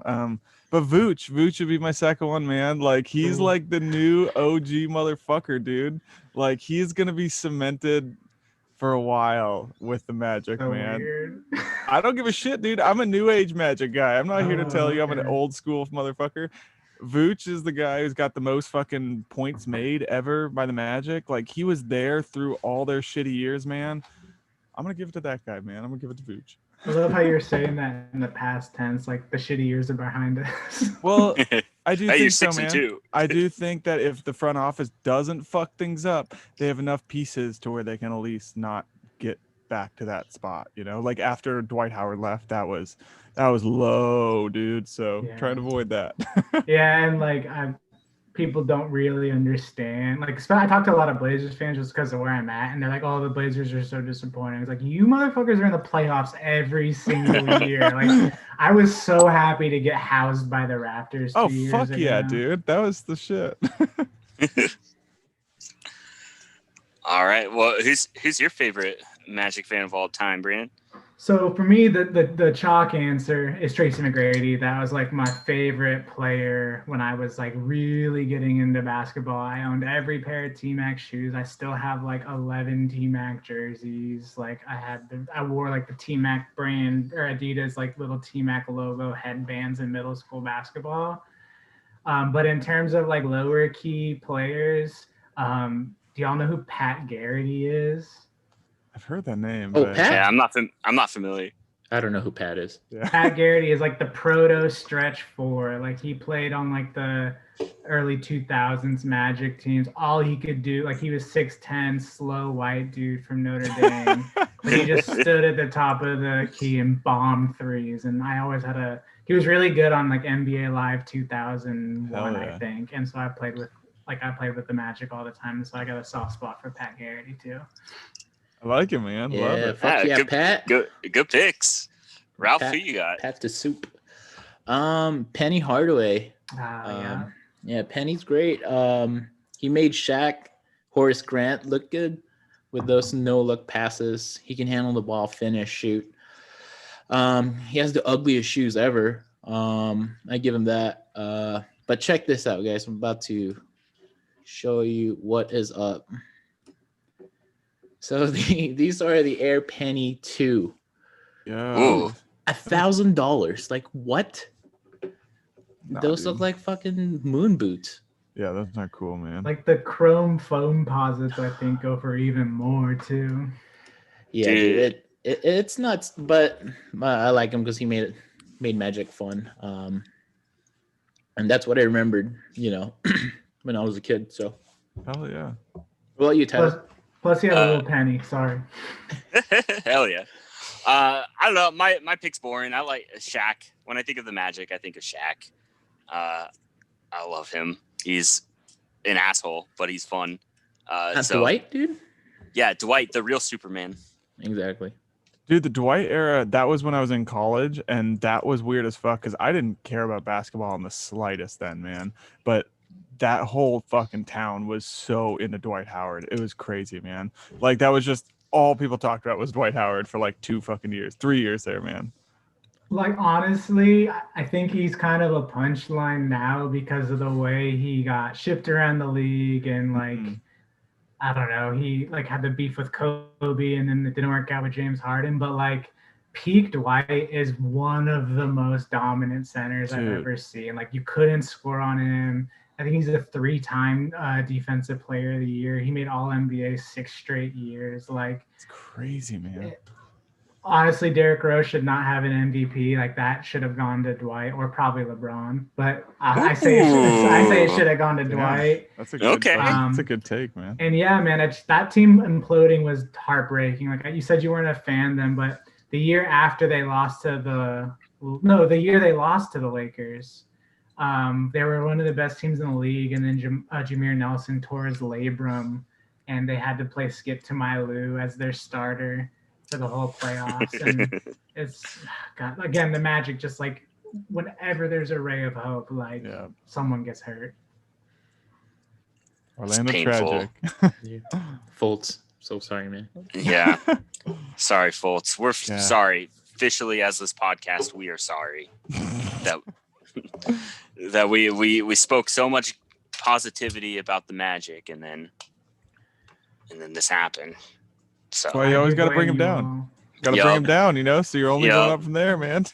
But Vooch would be my second one, man. Like, he's like the new OG motherfucker, dude. Like, he's going to be cemented for a while with the Magic, So man. weird. I don't give a shit, dude. I'm a new age Magic guy. I'm not here to tell you I'm an old school motherfucker. Vooch is the guy who's got the most fucking points made ever by the Magic. Like, he was there through all their shitty years, man. I'm going to give it to that guy, man. I'm going to give it to Vooch. I love how you're saying that in the past tense, like the shitty years are behind us. Well, I do Hey, think you're so, 6 and man. 2. I do think that if the front office doesn't fuck things up, they have enough pieces to where they can at least not get back to that spot, you know? Like after Dwight Howard left, that was low, dude. So try to avoid that. Yeah, and like people don't really understand. Like, I talk to a lot of Blazers fans just because of where I'm at, and they're like, "Oh, the Blazers are so disappointing." It's like, you motherfuckers are in the playoffs every single year. Like, I was so happy to get housed by the Raptors. Oh, 2 years fuck ago. yeah, dude. That was the shit. All right. Well, who's your favorite Magic fan of all time, Brandon? So for me, the chalk answer is Tracy McGrady. That was like my favorite player when I was like really getting into basketball. I owned every pair of T-Mac shoes. I still have like 11 T-Mac jerseys. Like I wore like the T-Mac brand or Adidas like little T-Mac logo headbands in middle school basketball. But in terms of like lower key players, do y'all know who Pat Garrity is? I've heard that name. Oh, but... Pat? Yeah, I'm not familiar. I don't know who Pat is. Yeah. Pat Garrity is like the proto stretch four. Like, he played on like the early 2000s Magic teams. All he could do, like, he was 6'10", slow white dude from Notre Dame. But he just stood at the top of the key and bombed threes. And I always he was really good on like NBA Live 2001, I think. And so I played with the Magic all the time. So I got a soft spot for Pat Garrity too. I like it, man. Yeah, Love it. fuck yeah, good, Pat. Good picks. Ralph, Pat, who you got? Pat the soup. Penny Hardaway. Yeah. Yeah, Penny's great. He made Shaq, Horace Grant look good with those no-look passes. He can handle the ball, finish, shoot. He has the ugliest shoes ever. I give him that. But check this out, guys. I'm about to show you what is up. So these are the Air Penny 2. Yeah. Ooh. $1,000. Like, what? Nah, Those dude. look like fucking moon boots. Yeah, that's not cool, man. Like the chrome foam posits, I think, go for even more too. Yeah, dude, it's nuts, but I like him because he made Magic fun. And that's what I remembered, when I was a kid. So, Hell yeah. what about you, Tyler? Plus he had a little penny. Sorry. Hell yeah. I don't know. My pick's boring. I like Shaq. When I think of the Magic, I think of Shaq. I love him. He's an asshole, but he's fun. Not Dwight, dude. Yeah, Dwight, the real Superman. Exactly. Dude, the Dwight era, that was when I was in college, and that was weird as fuck because I didn't care about basketball in the slightest then, man. But that whole fucking town was so into Dwight Howard. It was crazy, man. Like, that was just all people talked about was Dwight Howard for like 3 years there, man. Like, honestly, I think he's kind of a punchline now because of the way he got shipped around the league and like. I don't know. He like had the beef with Kobe, and then it didn't work out with James Harden. But like, peak Dwight is one of the most dominant centers I've ever seen. Like, you couldn't score on him. I think he's a 3-time defensive player of the year. He made All NBA 6 straight years. Like, it's crazy, man. Honestly, Derrick Rose should not have an MVP. Like, that should have gone to Dwight or probably LeBron. But I say it should have gone to Dwight. That's a good that's a good take, man. And yeah, man, that team imploding was heartbreaking. Like you said, you weren't a fan then, but the year after they lost to the year they lost to the Lakers, they were one of the best teams in the league. And then Jameer Nelson tore his labrum, and they had to play Skip to Mailou as their starter for the whole playoffs. And it's God, again, the Magic, just like whenever there's a ray of hope, like someone gets hurt. Orlando tragic. Fultz. So sorry, man. Yeah. Sorry, Fultz. We're sorry. Officially, as this podcast, we are sorry that we spoke so much positivity about the Magic, and then this happened. So that's why you always got to bring him down. Got to bring him down, so you're only going up from there, man.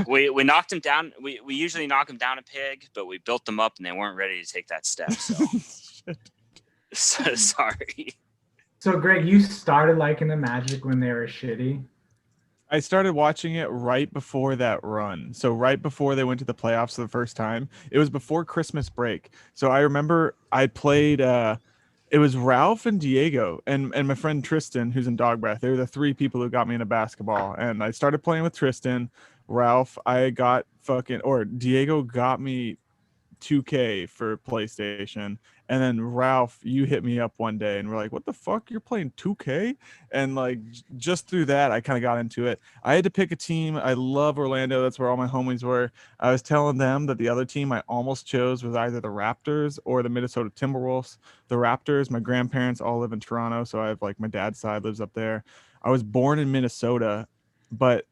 we knocked him down. We usually knock him down a peg, but we built them up, and they weren't ready to take that step. So sorry. So, Greg, you started liking the Magic when they were shitty? I started watching it right before that run. So right before they went to the playoffs for the first time. It was before Christmas break. So I remember I played it was Ralph and Diego and my friend Tristan, who's in Dog Breath. They were the 3 people who got me into basketball. And I started playing with Tristan. Ralph, Diego got me 2K for PlayStation. And then Ralph, you hit me up one day and we're like, what the fuck? You're playing 2K? And like, just through that, I kind of got into it. I had to pick a team. I love Orlando. That's where all my homies were. I was telling them that the other team I almost chose was either the Raptors or the Minnesota Timberwolves. The Raptors, my grandparents all live in Toronto. So I have like my dad's side lives up there. I was born in Minnesota, but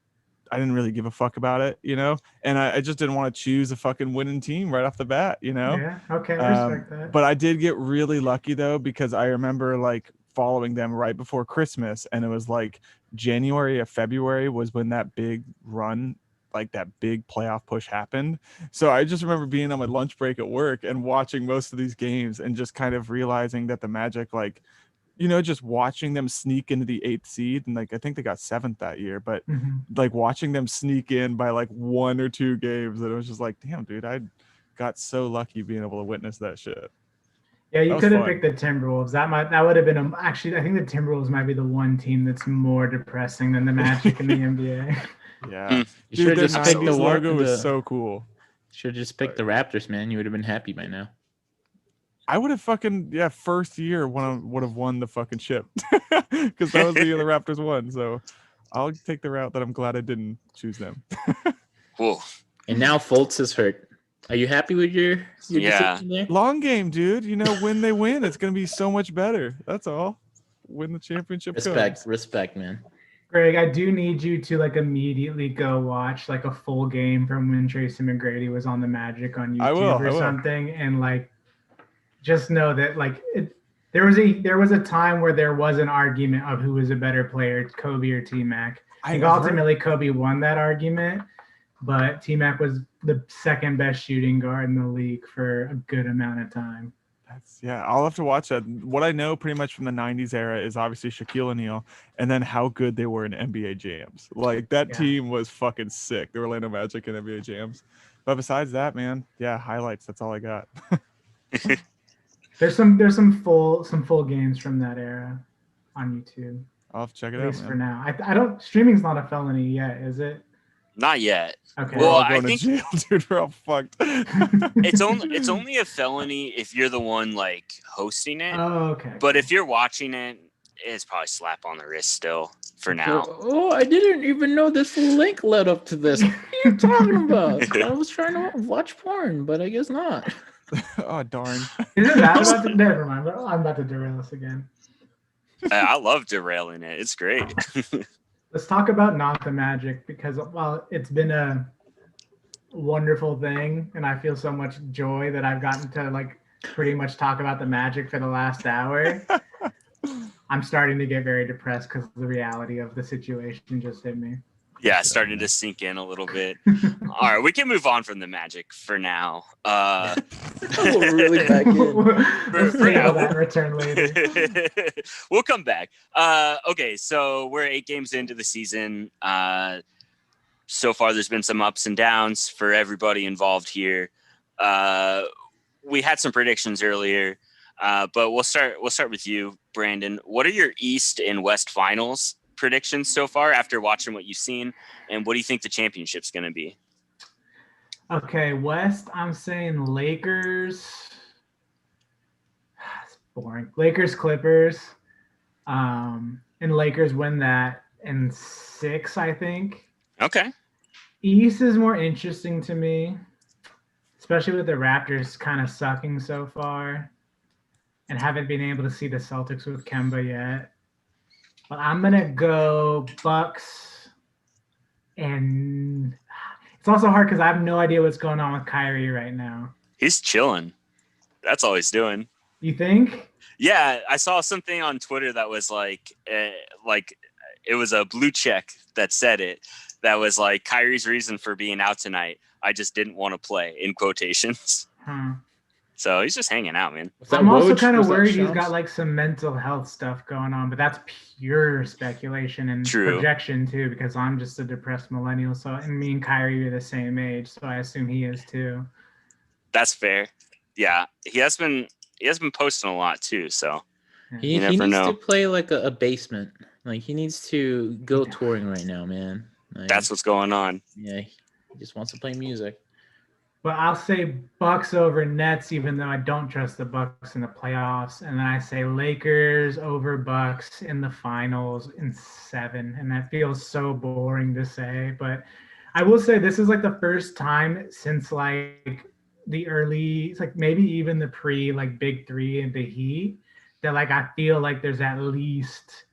I didn't really give a fuck about it, and I just didn't want to choose a fucking winning team right off the bat, Yeah, okay, I respect that. But I did get really lucky though, because I remember like following them right before Christmas, and it was like January or February was when that big run, like that big playoff push happened. So I just remember being on my lunch break at work and watching most of these games and just kind of realizing that the Magic, like, just watching them sneak into the 8th seed, and like I think they got 7th that year, but like watching them sneak in by like 1 or 2 games, and it was just like, damn, dude, I got so lucky being able to witness that shit. Yeah, you could have picked the Timberwolves. That would have been actually, I think the Timberwolves might be the one team that's more depressing than the Magic in the NBA. Yeah, you should just pick the logo was so cool. Should just pick the Raptors, man. You would have been happy by now. I would have first year would have won the fucking chip because that was the year the Raptors won. So I'll take the route that I'm glad I didn't choose them. Whoa. And now Fultz is hurt. Are you happy with your decision there? Long game, dude. When they win, it's going to be so much better. That's all. Win the championship. Respect, man. Greg, I do need you to like immediately go watch like a full game from when Tracy McGrady was on the Magic on YouTube or something, and like just know that like there was a time where there was an argument of who was a better player, Kobe or T-Mac. I think ultimately Kobe won that argument, but T-Mac was the second best shooting guard in the league for a good amount of time. I'll have to watch that. What I know pretty much from the 90s era is obviously Shaquille O'Neal, and then how good they were in NBA Jams. Like that team was fucking sick. The Orlando Magic in NBA Jams. But besides that, man, highlights. That's all I got. There's some full games from that era on YouTube. I'll have to check it at out, least man. For now. I don't. Streaming's not a felony yet, is it? Not yet. Okay. Well, We're all going I think to jail, dude. We're all fucked. it's only a felony if you're the one like hosting it. Oh, okay. But if you're watching it, it's probably slap on the wrist still for now. Oh, I didn't even know this link led up to this. What are you talking about? I was trying to watch porn, but I guess not. Oh, darn. Isn't that about to, never mind. I'm about to derail this again. I love derailing it. It's great. Let's talk about not the Magic, because while it's been a wonderful thing and I feel so much joy that I've gotten to like pretty much talk about the Magic for the last hour, I'm starting to get very depressed because the reality of the situation just hit me. Yeah, starting to sink in a little bit. All right, we can move on from the Magic for now. We're really back in. Let's For now. that and return later. We'll come back. Okay, so we're 8 games into the season. So far, there's been some ups and downs for everybody involved here. We had some predictions earlier, but we'll start with you, Brandon. What are your East and West finals predictions so far after watching what you've seen, and what do you think the championship's going to be? Okay, West, I'm saying Lakers. It's boring. Lakers, Clippers. And Lakers win that in 6, I think. Okay. East is more interesting to me, especially with the Raptors kind of sucking so far and haven't been able to see the Celtics with Kemba yet. But I'm going to go Bucks. And it's also hard because I have no idea what's going on with Kyrie right now. He's chilling. That's all he's doing. You think? Yeah, I saw something on Twitter that was like it was a blue check that said it. That was like Kyrie's reason for being out tonight. I just didn't want to play, in quotations. So he's just hanging out, man. I'm also kind of worried he's got like some mental health stuff going on, but that's pure speculation and projection too, because I'm just a depressed millennial. So, and me and Kyrie are the same age, so I assume he is too. That's fair. Yeah, he has been posting a lot too. So he needs to play like a basement. Like he needs to go touring right now, man. Like, that's what's going on. Yeah, he just wants to play music. But I'll say Bucks over Nets, even though I don't trust the Bucks in the playoffs. And then I say Lakers over Bucks in the finals in 7. And that feels so boring to say. But I will say this is like the first time since like the early, it's like maybe even the like Big 3 and the Heat, that like I feel like there's at least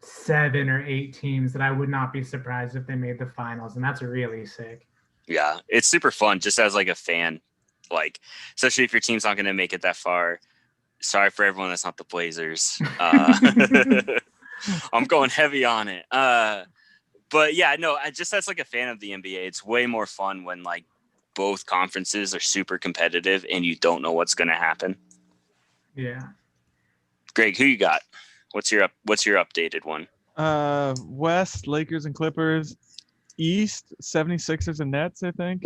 7 or 8 teams that I would not be surprised if they made the finals. And that's really sick. Yeah, it's super fun just as like a fan, like especially if your team's not going to make it that far. Sorry for everyone that's not the Blazers. I'm going heavy on it. But yeah, no, just as like a fan of the NBA, it's way more fun when like both conferences are super competitive and you don't know what's going to happen. Yeah. Greg, who you got? What's your updated one? West, Lakers and Clippers. East, 76ers and Nets, I think.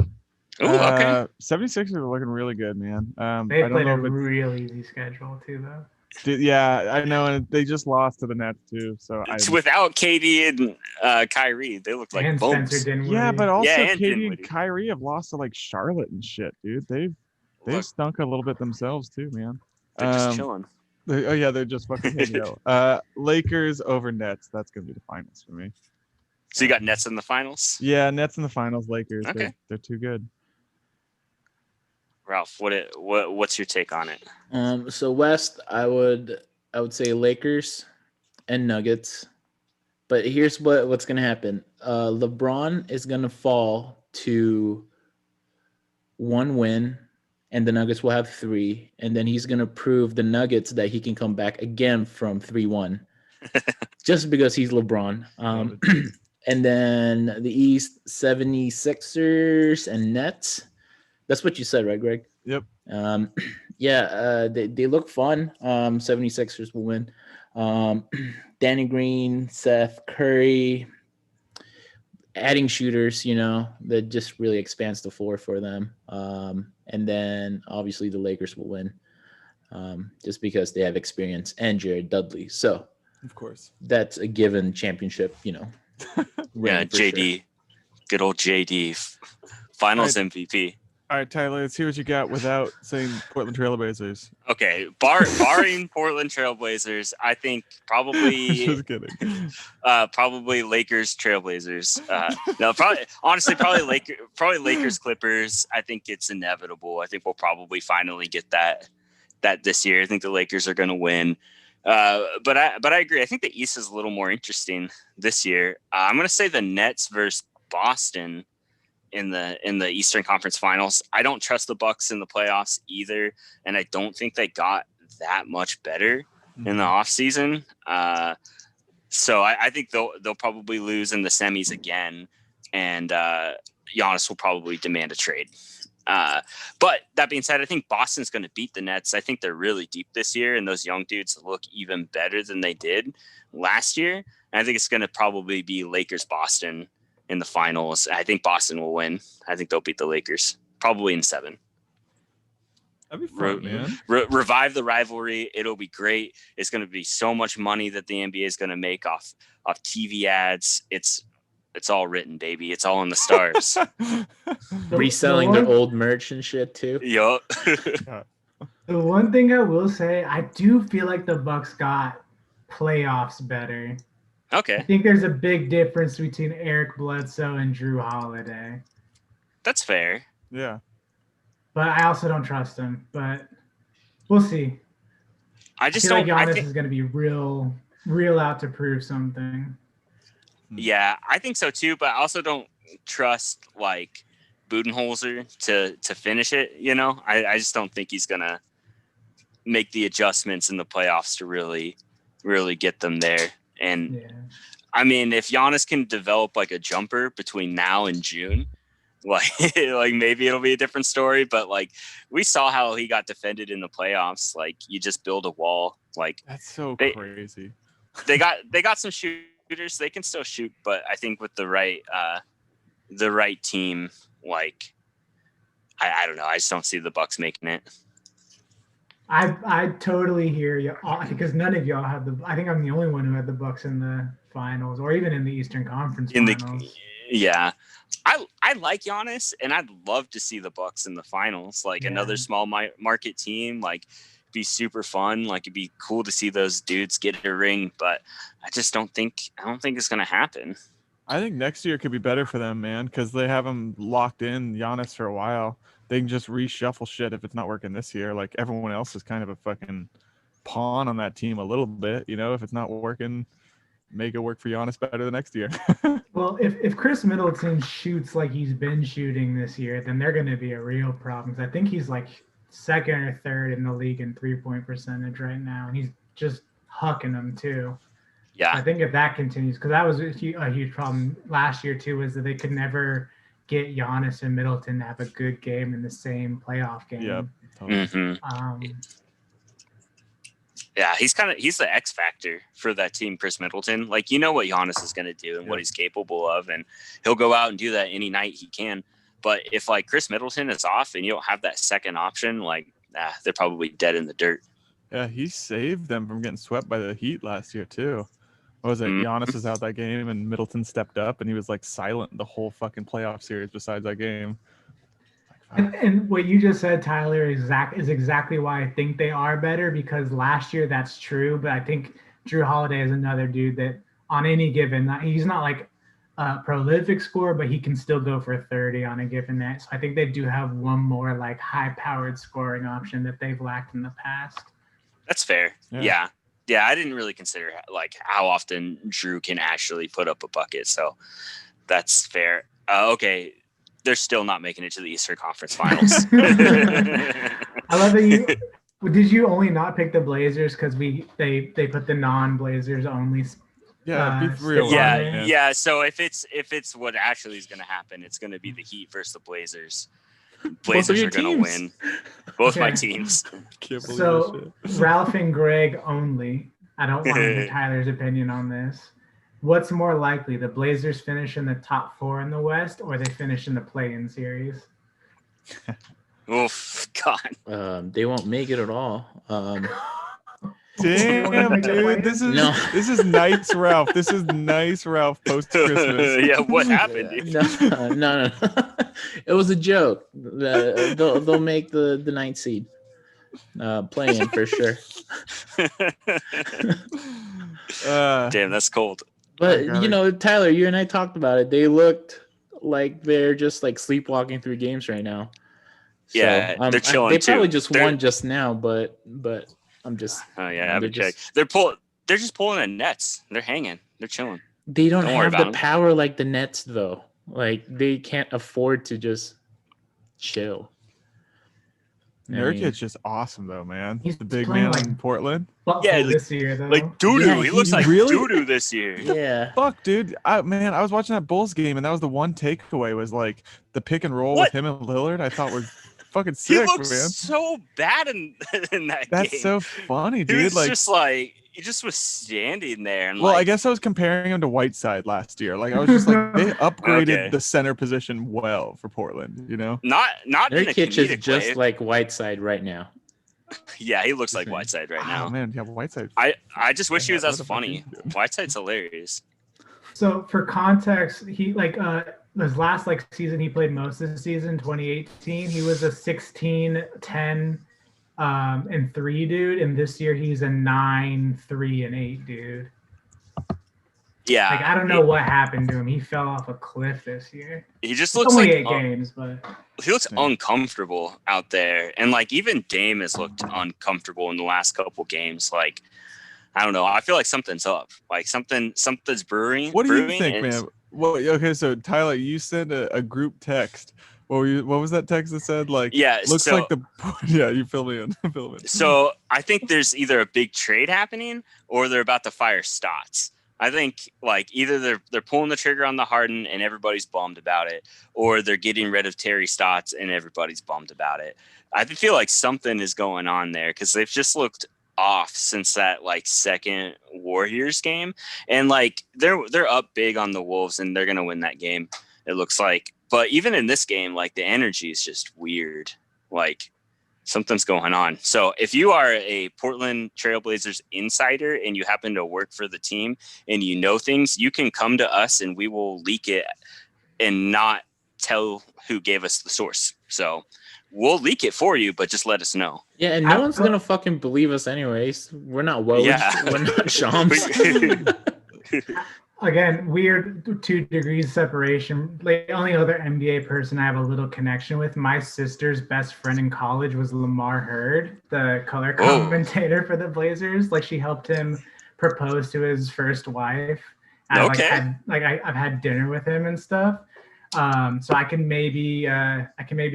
Oh, okay. 76ers are looking really good, man. They played a real easy schedule too, though. Yeah, I know, and they just lost to the Nets too. So it's without KD and Kyrie, they look like bones. Yeah, but also KD and Kyrie have lost to like Charlotte and shit, dude. They've stunk a little bit themselves too, man. They're just chilling. They're just fucking hanging out. Lakers over Nets. That's gonna be the finals for me. So you got Nets in the finals? Yeah, Nets in the finals. Lakers. Okay. They're too good. Ralph, what's your take on it? So West, I would say Lakers and Nuggets. But here's what's gonna happen. LeBron is gonna fall to 1 win, and the Nuggets will have 3, and then he's gonna prove the Nuggets that he can come back again from 3-1, just because he's LeBron. And then the East, 76ers and Nets. That's what you said, right, Greg? Yep. They look fun. 76ers will win. Danny Green, Seth Curry, adding shooters, that just really expands the floor for them. And then obviously the Lakers will win just because they have experience and Jared Dudley. So, of course, that's a given championship, Yeah, JD. Sure. Good old JD, Finals MVP. All right, Tyler, let's see what you got without saying Portland Trailblazers. Okay, barring Portland Trailblazers, I think probably Just kidding. probably Lakers Trailblazers. No, probably Lakers Clippers. I think it's inevitable. I think we'll probably finally get that this year. I think the Lakers are going to win. But I agree. I think the East is a little more interesting this year. I'm going to say the Nets versus Boston in the Eastern Conference Finals. I don't trust the Bucks in the playoffs either, and I don't think they got that much better in the offseason. So I think they'll probably lose in the semis again, and Giannis will probably demand a trade. But that being said, I think Boston's going to beat the Nets. I think they're really deep this year, and those young dudes look even better than they did last year. And I think it's going to probably be Lakers-Boston in the finals. I think Boston will win. I think they'll beat the Lakers, probably in 7. That'd be fun, man. Revive the rivalry. It'll be great. It's going to be so much money that the NBA is going to make off TV ads. It's all written, baby. It's all in the stars. Reselling their old merch and shit too. Yup. The one thing I will say, I do feel like the Bucks got playoffs better. Okay. I think there's a big difference between Eric Bledsoe and Drew Holiday. That's fair. Yeah. But I also don't trust him. But we'll see. I just feel don't. Like Giannis is going to be real out to prove something. Yeah, I think so too. But I also don't trust like Budenholzer to finish it. You know, I just don't think he's gonna make the adjustments in the playoffs to really get them there. And yeah. I mean, if Giannis can develop like a jumper between now and June, like maybe it'll be a different story. But like we saw how he got defended in the playoffs. Like you just build a wall. Like that's so crazy. They got some shooters. They can still shoot, but I think with the right team, like I don't know. I just don't see the Bucks making it. I totally hear you because none of y'all have I think I'm the only one who had the Bucks in the finals or even in the Eastern Conference finals. Yeah. I like Giannis and I'd love to see the Bucks in the finals, like another small market team, like be super fun. Like it'd be cool to see those dudes get a ring, but I don't think it's going to happen. I think next year could be better for them, man, because they have them locked in Giannis for a while. They can just reshuffle shit if it's not working this year. Like everyone else is kind of a fucking pawn on that team a little bit, you know. If it's not working, make it work for Giannis better the next year. Well, if Chris Middleton shoots like he's been shooting this year, then they're going to be a real problem. I think he's like second or third in the league in 3-point percentage right now, and he's just hucking them too. Yeah, I think if that continues, because that was a huge problem last year too, is that they could never get Giannis and Middleton to have a good game in the same playoff game. Yep. Totally. Mm-hmm. Yeah, he's the X factor for that team, Chris Middleton. Like, you know what Giannis is going to do and what he's capable of, and he'll go out and do that any night he can. But if like Chris Middleton is off and you don't have that second option, like they're probably dead in the dirt. Yeah, he saved them from getting swept by the Heat last year too. What was it? Giannis was out that game and Middleton stepped up and he was like silent the whole fucking playoff series besides that game. And what you just said, Tyler, is exactly why I think they are better, because last year that's true, but I think Drew Holiday is another dude that on any given night, he's not like a prolific scorer, but he can still go for 30 on a given night. So I think they do have one more like high-powered scoring option that they've lacked in the past. That's fair. Yeah. Yeah, I didn't really consider like how often Drew can actually put up a bucket, so that's fair. Okay, they're still not making it to the Eastern Conference Finals. I love that did you only not pick the Blazers because they put the non-Blazers only? Yeah, be real. Yeah. So if it's what actually is going to happen, it's going to be the Heat versus the Blazers. Blazers are going to win. Both my teams. So Ralph and Greg only. I don't want to hear Tyler's opinion on this. What's more likely, the Blazers finish in the top 4 in the West, or they finish in the play-in series? Oof, God. They won't make it at all. Damn, dude, this is nice, Ralph. This is nice, Ralph. Post Christmas. Yeah, what happened? Dude? No. It was a joke. They'll make the 9th seed play in for sure. Damn, that's cold. But Tyler, you and I talked about it. They looked like they're just like sleepwalking through games right now. So, yeah, they're chilling. They probably just won just now, but I'm just. Oh yeah, I haven't checked. They're just pulling the nets. They're hanging. They're chilling. They don't have the power like the Nets though. Like they can't afford to just chill. Nurkic's just awesome though, man. He's the big playing man in Portland. Yeah, this year though. Like doo-doo. Yeah, he looks like really? doo-doo this year. Yeah. Fuck, dude. I was watching that Bulls game, and that was the one takeaway was like the pick and roll with him and Lillard. I thought was fucking sick, he looks man. so bad in that game. That's so funny, dude. He was just like he just was standing there. And I guess I was comparing him to Whiteside last year. Like I was just like they upgraded the center position well for Portland. You know, not in a Nurkic is just way. like Whiteside right now. Yeah, he looks like Whiteside right now. Oh man, yeah, Whiteside. I just wish he was as funny. Whiteside's hilarious. So for context, he his last season he played most of the season, 2018. He was a 16, 10, and 3 dude, and this year he's a 9, 3, and 8 dude. Yeah, I don't know what happened to him. He fell off a cliff this year. He just looks only like 8 games, but he looks uncomfortable out there, and even Dame has looked uncomfortable in the last couple games. Like I don't know. I feel like something's up. Like something's brewing. What do you think, man? Well, okay, so Tyler, you sent a group text. What was that text that said looks like the you fill me in. So I think there's either a big trade happening or they're about to fire Stotts. I think either they're pulling the trigger on the Harden and everybody's bummed about it, or they're getting rid of Terry Stotts and everybody's bummed about it. I feel like something is going on there because they've just looked off since that second Warriors game, and they're up big on the Wolves and they're gonna win that game. It looks like, but even in this game, the energy is just weird. Something's going on. So if you are a Portland Trailblazers insider and you happen to work for the team and you know things, you can come to us and we will leak it and not tell who gave us the source. So we'll leak it for you, but just let us know. Yeah, and no one's gonna fucking believe us anyways. We're not Woj. Yeah. We're not Shams. Again, weird 2 degrees separation. The only other NBA person I have a little connection with, my sister's best friend in college was Lamar Hurd, the color commentator for the Blazers. She helped him propose to his first wife. I've had dinner with him and stuff. So I can maybe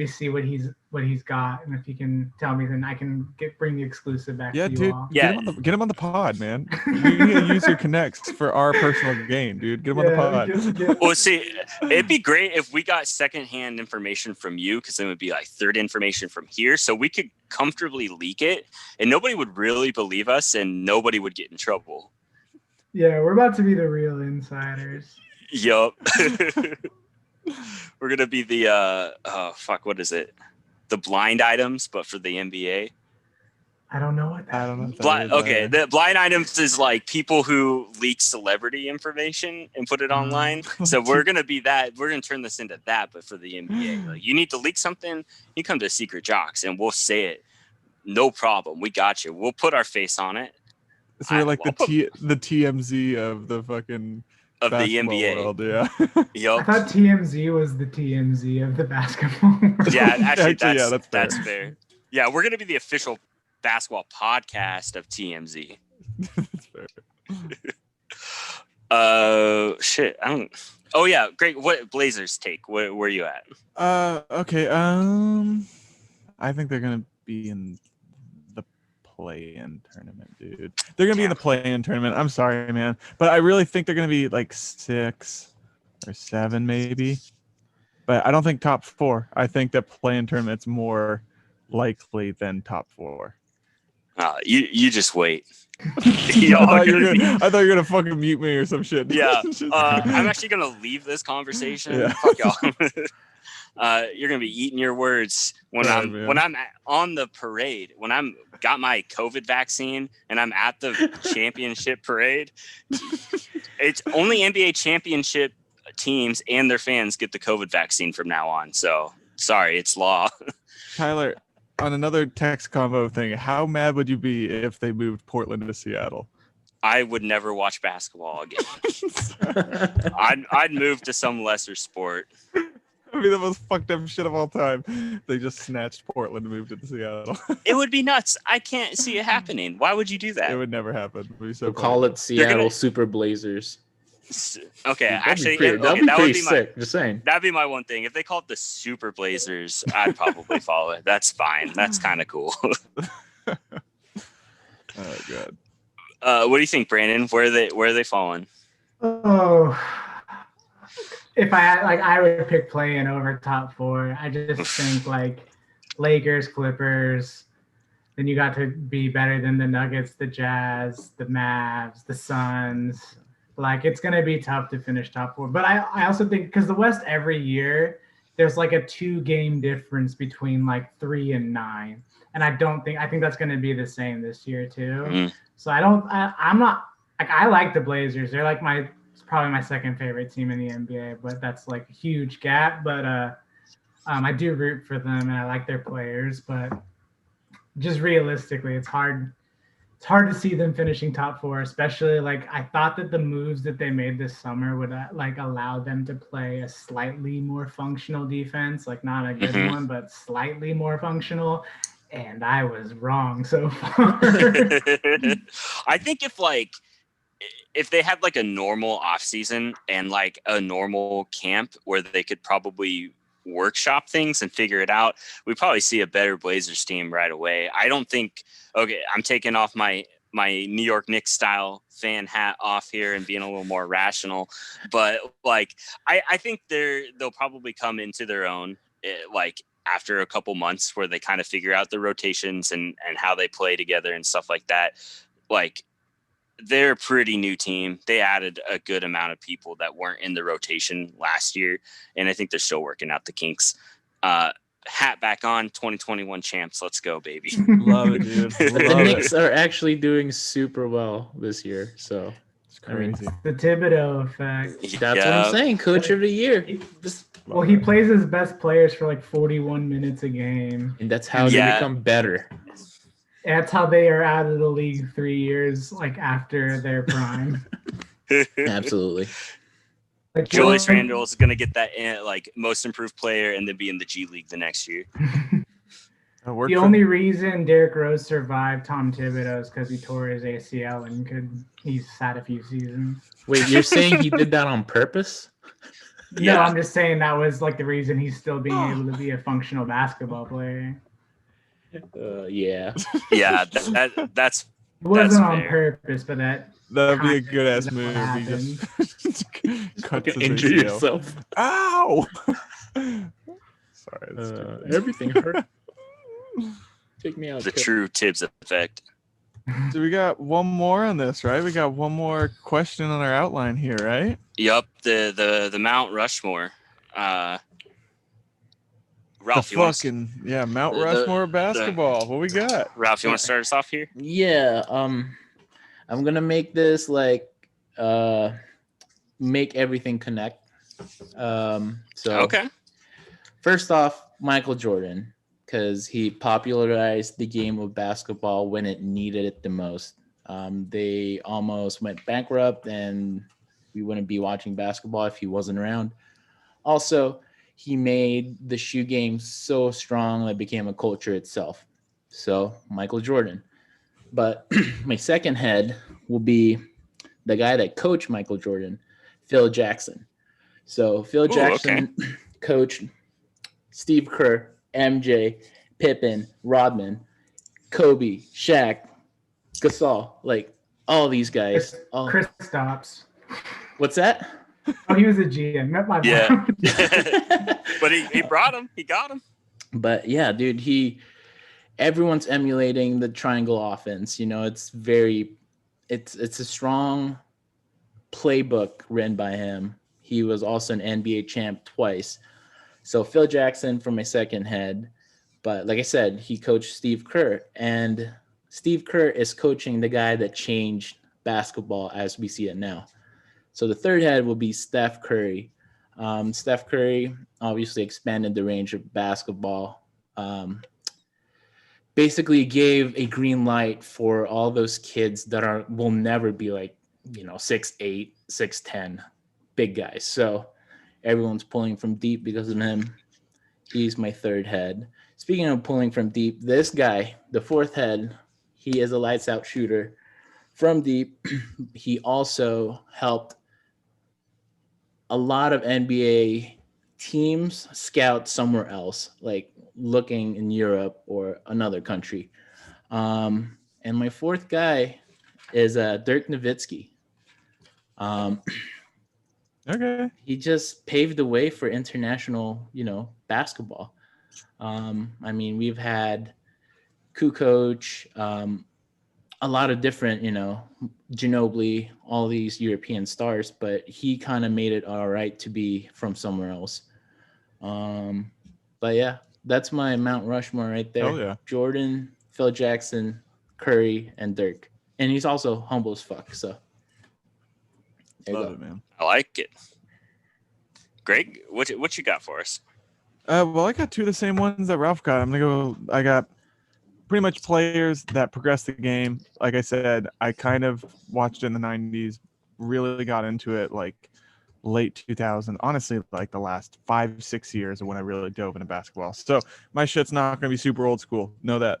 see what he's got, and if he can tell me, then I can bring the exclusive back to you all. Yeah, get him on the pod, man. We need to use your connects for our personal gain, dude. Get him on the pod. Well, see, it'd be great if we got secondhand information from you, because then it would be third information from here, so we could comfortably leak it, and nobody would really believe us, and nobody would get in trouble. Yeah, we're about to be the real insiders. Yup. We're gonna be the what is it? The blind items, but for the NBA. I don't know what that. I don't know. The blind items is people who leak celebrity information and put it online. So we're gonna be that. We're gonna turn this into that, but for the NBA. You need to leak something, you come to Secret Jocks and we'll say it. No problem. We got you. We'll put our face on it. So we're the TMZ of the fucking. Of the NBA world, yeah. Yep. I thought TMZ was the TMZ of the basketball world. Yeah, actually that's fair. Yeah, we're gonna be the official basketball podcast of TMZ. That's fair. Shit. I don't. Oh yeah, great. What Blazers take? Where are you at? Okay. I think they're gonna be in the play-in tournament, dude. They're gonna be in the play-in tournament. I'm sorry, man, but I really think they're gonna be 6 or 7, maybe. But I don't think top 4. I think that play-in tournament's more likely than top 4. You just wait. I thought you were gonna fucking mute me or some shit. Yeah. I'm actually gonna leave this conversation. Yeah. Fuck y'all. You're gonna be eating your words when I'm on the parade. When I'm got my COVID vaccine and I'm at the championship parade. It's only NBA championship teams and their fans get the COVID vaccine from now on. So sorry, it's law. Tyler, on another text combo thing, how mad would you be if they moved Portland to Seattle? I would never watch basketball again. I'd move to some lesser sport. That'd be the most fucked up shit of all time. They just snatched Portland and moved it to Seattle. It would be nuts. I can't see it happening. Why would you do that? It would never happen. It would be so we'll call it Seattle Super Blazers. Okay, that'd be pretty sick. Just saying. That'd be my one thing. If they called it the Super Blazers, I'd probably follow it. That's fine. That's kind of cool. Oh god. What do you think, Brandon? Where are they falling? Oh, if I would pick play-in over top four. I just think like Lakers, Clippers. Then you got to be better than the Nuggets, the Jazz, the Mavs, the Suns. Like it's gonna be tough to finish top four. But I also think because the West every year there's like a 2-game difference between like 3 and 9, and I think that's gonna be the same this year too. Mm-hmm. So I'm not like I like the Blazers. They're like probably my second favorite team in the NBA, but that's like a huge gap. But I do root for them and I like their players, but just realistically, it's hard to see them finishing top four, especially like I thought that the moves that they made this summer would like allow them to play a slightly more functional defense, like not a good one, but slightly more functional. And I was wrong so far. I think if they had like a normal off season and like a normal camp where they could probably workshop things and figure it out, we probably see a better Blazers team right away. I don't think. Okay, I'm taking off my New York Knicks style fan hat off here and being a little more rational, but like I think they'll probably come into their own like after a couple months where they kind of figure out the rotations and how they play together and stuff like that. Like they're a pretty new team. They added a good amount of people that weren't in the rotation last year, and I think they're still working out the kinks. Hat back on, 2021 champs. Let's go, baby. Love it, dude. The Knicks are actually doing super well this year, so it's crazy. The Thibodeau effect. That's what I'm saying. Coach of the year. He plays his best players for like 41 minutes a game, and that's how they become better. That's how they are out of the league 3 years, like after their prime. Absolutely. Like Julius Randle is going to get that like most improved player and then be in the G League the next year. The only reason Derrick Rose survived Tom Thibodeau is because he tore his ACL and he's sat a few seasons. Wait, you're saying he did that on purpose? Yeah. No, I'm just saying that was like the reason he's still being able to be a functional basketball player. Yeah. Yeah, that's. It wasn't on purpose, but that'd be a good ass move. You just cut injure yourself. Ow! Sorry, everything hurt. Take me out. The true Tibbs effect. So we got one more on this, right? We got one more question on our outline here, right? Yup, the Mount Rushmore. Ralph, Mount Rushmore basketball. What we got? Ralph, you want to start us off here? Yeah. I'm gonna make this like make everything connect. Okay. First off, Michael Jordan, because he popularized the game of basketball when it needed it the most. They almost went bankrupt, and we wouldn't be watching basketball if he wasn't around. Also, he made the shoe game so strong that it became a culture itself. So, Michael Jordan. But my second head will be the guy that coached Michael Jordan, Phil Jackson. So, Phil Jackson coached Steve Kerr, MJ, Pippen, Rodman, Kobe, Shaq, Gasol, like all these guys. Chris Stops. What's that? Oh, he was a GM. Met my mom. But he brought him. He got him. But yeah, dude, everyone's emulating the triangle offense. You know, it's a strong playbook written by him. He was also an NBA champ twice. So Phil Jackson for my second head. But like I said, he coached Steve Kerr, and Steve Kerr is coaching the guy that changed basketball as we see it now. So the third head will be Steph Curry. Steph Curry obviously expanded the range of basketball. Basically gave a green light for all those kids that will never be like, 6'8", 6'10", big guys. So everyone's pulling from deep because of him. He's my third head. Speaking of pulling from deep, this guy, the fourth head, he is a lights out shooter from deep. He also helped a lot of NBA teams scout somewhere else, like looking in Europe or another country. And my fourth guy is Dirk Nowitzki. Okay. He just paved the way for international, basketball. I mean, we've had Kukoc, a lot of different, Ginobili, all these European stars, but he kind of made it all right to be from somewhere else. But yeah, that's my Mount Rushmore right there. Hell yeah. Jordan, Phil Jackson, Curry, and Dirk. And he's also humble as fuck. So there you Love go. it, man. I like it. Greg, what you got for us? Well, I got two of the same ones that Ralph got. I got pretty much players that progressed the game. Like I said, I kind of watched it in the 90s, really got into it like late 2000. Honestly, like the last 5-6 years of when I really dove into basketball. So my shit's not going to be super old school. Know that.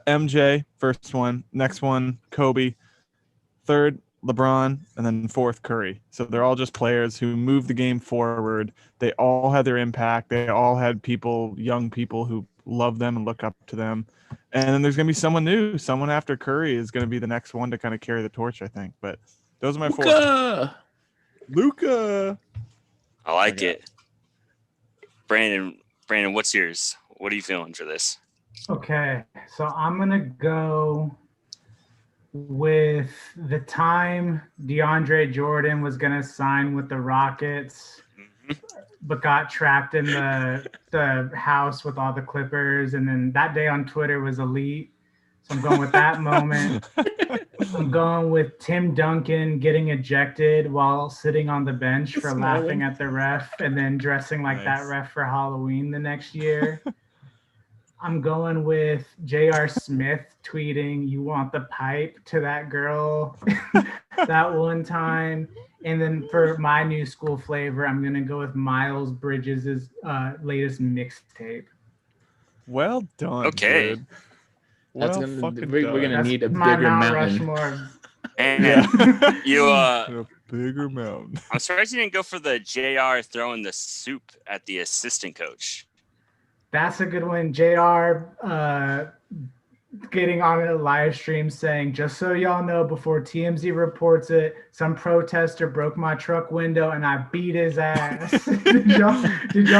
MJ, first one. Next one, Kobe. Third, LeBron, and then fourth, Curry. So they're all just players who move the game forward. They all had their impact. They all had young people who love them and look up to them. And then there's going to be someone new. Someone after Curry is going to be the next one to kind of carry the torch, I think. But those are my four. Luka. I like it. Brandon, what's yours? What are you feeling for this? Okay, so I'm going to go with the time DeAndre Jordan was going to sign with the Rockets, but got trapped in the house with all the Clippers. And then that day on Twitter was elite. So I'm going with that moment. I'm going with Tim Duncan getting ejected while sitting on the bench for laughing at the ref and then dressing like that ref for Halloween the next year. I'm going with J.R. Smith tweeting, "You want the pipe," to that girl that one time. And then for my new school flavor, I'm going to go with Miles Bridges' latest mixtape. Well done. Okay. Dude. That's Well, we're going to need a my bigger Mount mountain. Rushmore. And you A bigger mountain. I'm surprised you didn't go for the JR throwing the soup at the assistant coach. That's a good one. JR getting on a live stream saying, "Just so y'all know, before TMZ reports it, some protester broke my truck window and I beat his ass." Did y'all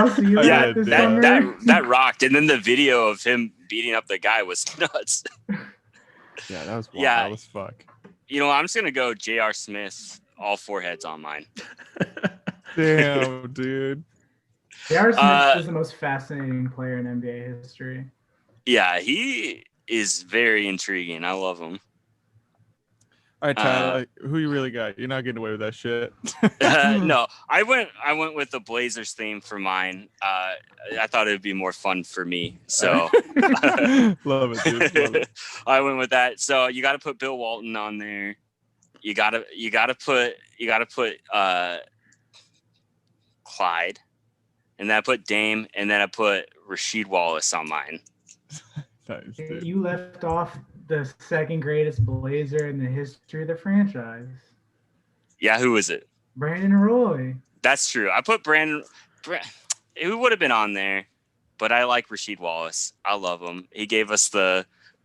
see that this summer? That rocked. And then the video of him beating up the guy was nuts. Yeah, that was wild as fuck. I'm just going to go J.R. Smith, all four heads on mine. Damn, dude. J.R. Smith is the most fascinating player in NBA history. Yeah, he is very intriguing. I love him. All right, Tyler, who you really got? You're not getting away with that shit. No, I went with the Blazers theme for mine. I thought it would be more fun for me. So love it, dude. Love it. I went with that. So you got to put Bill Walton on there. You got to put Clyde, and then I put Dame, and then I put Rasheed Wallace on mine. Nice, dude. You left off the second greatest Blazer in the history of the franchise. Yeah, who is it? Brandon Roy. That's true. I put Brandon. Who would have been on there, but I like Rasheed Wallace. I love him. He gave us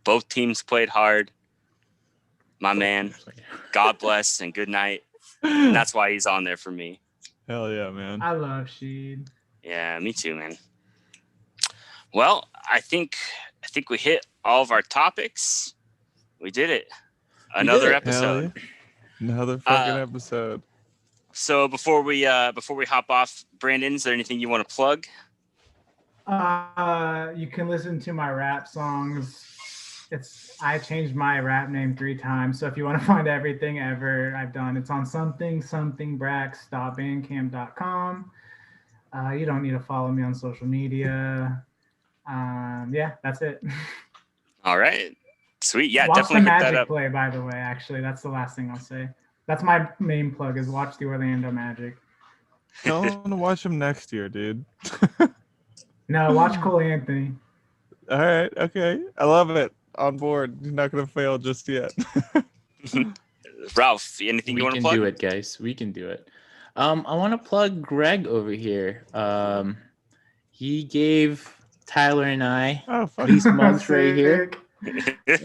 both teams played hard. My man. God bless and good night. And that's why he's on there for me. Hell yeah, man. I love Sheed. Yeah, me too, man. Well, I think we hit all of our topics. We did it. Another episode. Yeah. Another fucking episode. So before we hop off, Brandon, is there anything you want to plug? You can listen to my rap songs. I changed my rap name 3 times. So if you want to find everything ever I've done, it's on Brax.bandcamp.com. You don't need to follow me on social media. Yeah, that's it. All right. Sweet. Yeah, watch definitely the hit that Magic up. play, by the way. Actually, that's the last thing I'll say. That's my main plug, is watch the Orlando Magic. Tell him to watch him next year, dude. No, watch Cole Anthony. All right. Okay. I love it. On board. You're not going to fail just yet. Ralph, anything you want to plug? We can do it, guys. We can do it. I want to plug Greg over here. He gave Tyler and I these mugs right here.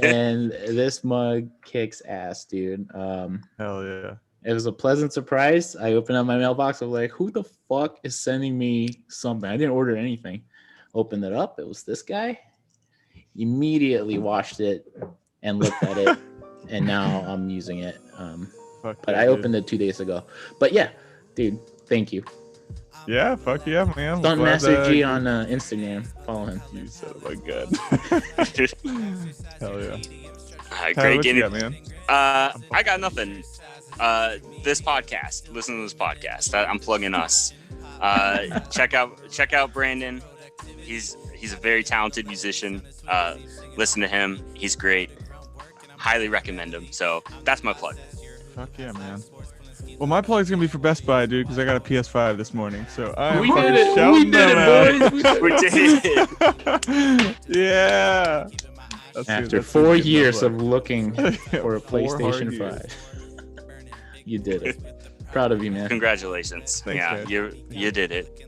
And this mug kicks ass, dude. Hell yeah. It was a pleasant surprise. I opened up my mailbox. I was like, who the fuck is sending me something? I didn't order anything. Opened it up. It was this guy. Immediately washed it and looked at it. And now I'm using it. But I opened it 2 days ago. But yeah, dude, thank you. Yeah, fuck yeah, man. Stunt Master G on Instagram. Follow him. You said it like good. Hell yeah. Great. What you got, man? I got nothing. This podcast. Listen to this podcast. I'm plugging us. Check out Brandon. He's a very talented musician. Listen to him. He's great. Highly recommend him. So that's my plug. Fuck yeah, man. Well, my plug's gonna be for Best Buy, dude, because I got a PS5 this morning. So we did it, boys. We did it. Yeah. After 4 years of looking for a PlayStation 5, you did it. Proud of you, man. Congratulations. Thanks, yeah, man. you did it.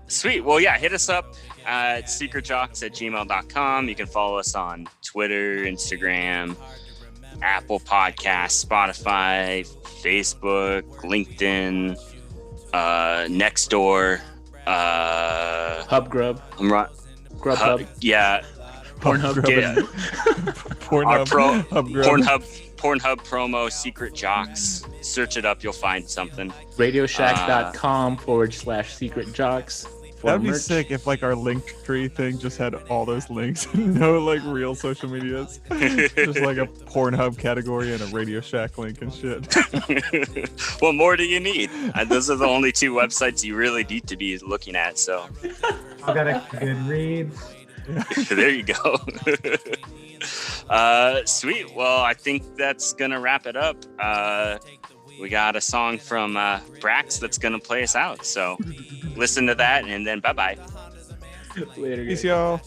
Sweet. Well, yeah, hit us up at secretjocks@gmail.com. You can follow us on Twitter, Instagram, Apple Podcasts, Spotify, Facebook, LinkedIn, Nextdoor, Grubhub. Yeah. Pornhub. Pornhub promo, Secret Jocks. Search it up, you'll find something. RadioShack.com/Secret Jocks. That'd be sick if like our Linktree thing just had all those links and no like real social medias. Just like a Pornhub category and a Radio Shack link and shit. What more do you need? Those are the only 2 websites you really need to be looking at. So I got a good read. There you go. Sweet. Well, I think that's gonna wrap it up. We got a song from Brax that's gonna play us out. So listen to that, and then bye-bye. Later, Peace, y'all.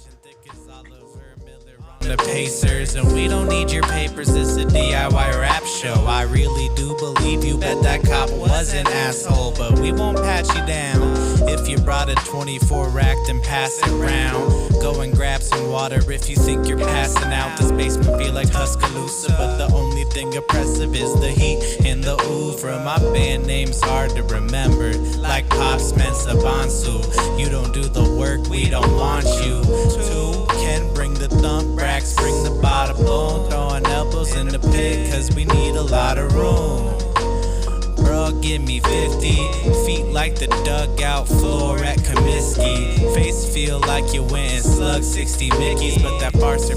The Pacers, and we don't need your papers. It's a DIY rap show. I really do believe you. Bet that cop was an asshole, but we won't pat you down. If you brought a 24 rack, then pass it round. Go and grab some water if you think you're passing out. This basement feel like Tuscaloosa, but the only thing oppressive is the heat and the oeuvre. My band name's hard to remember, like Pop Spencer Bonsu. You don't do the work, we don't want you to. Can bring the thump, Brax, bring the bottom boom. Throwing elbows in the pit, cause we need a lot of room. Bro, give me 50 feet like the dugout floor at Comiskey. Face feel like you went and slugged 60 Mickeys, but that farce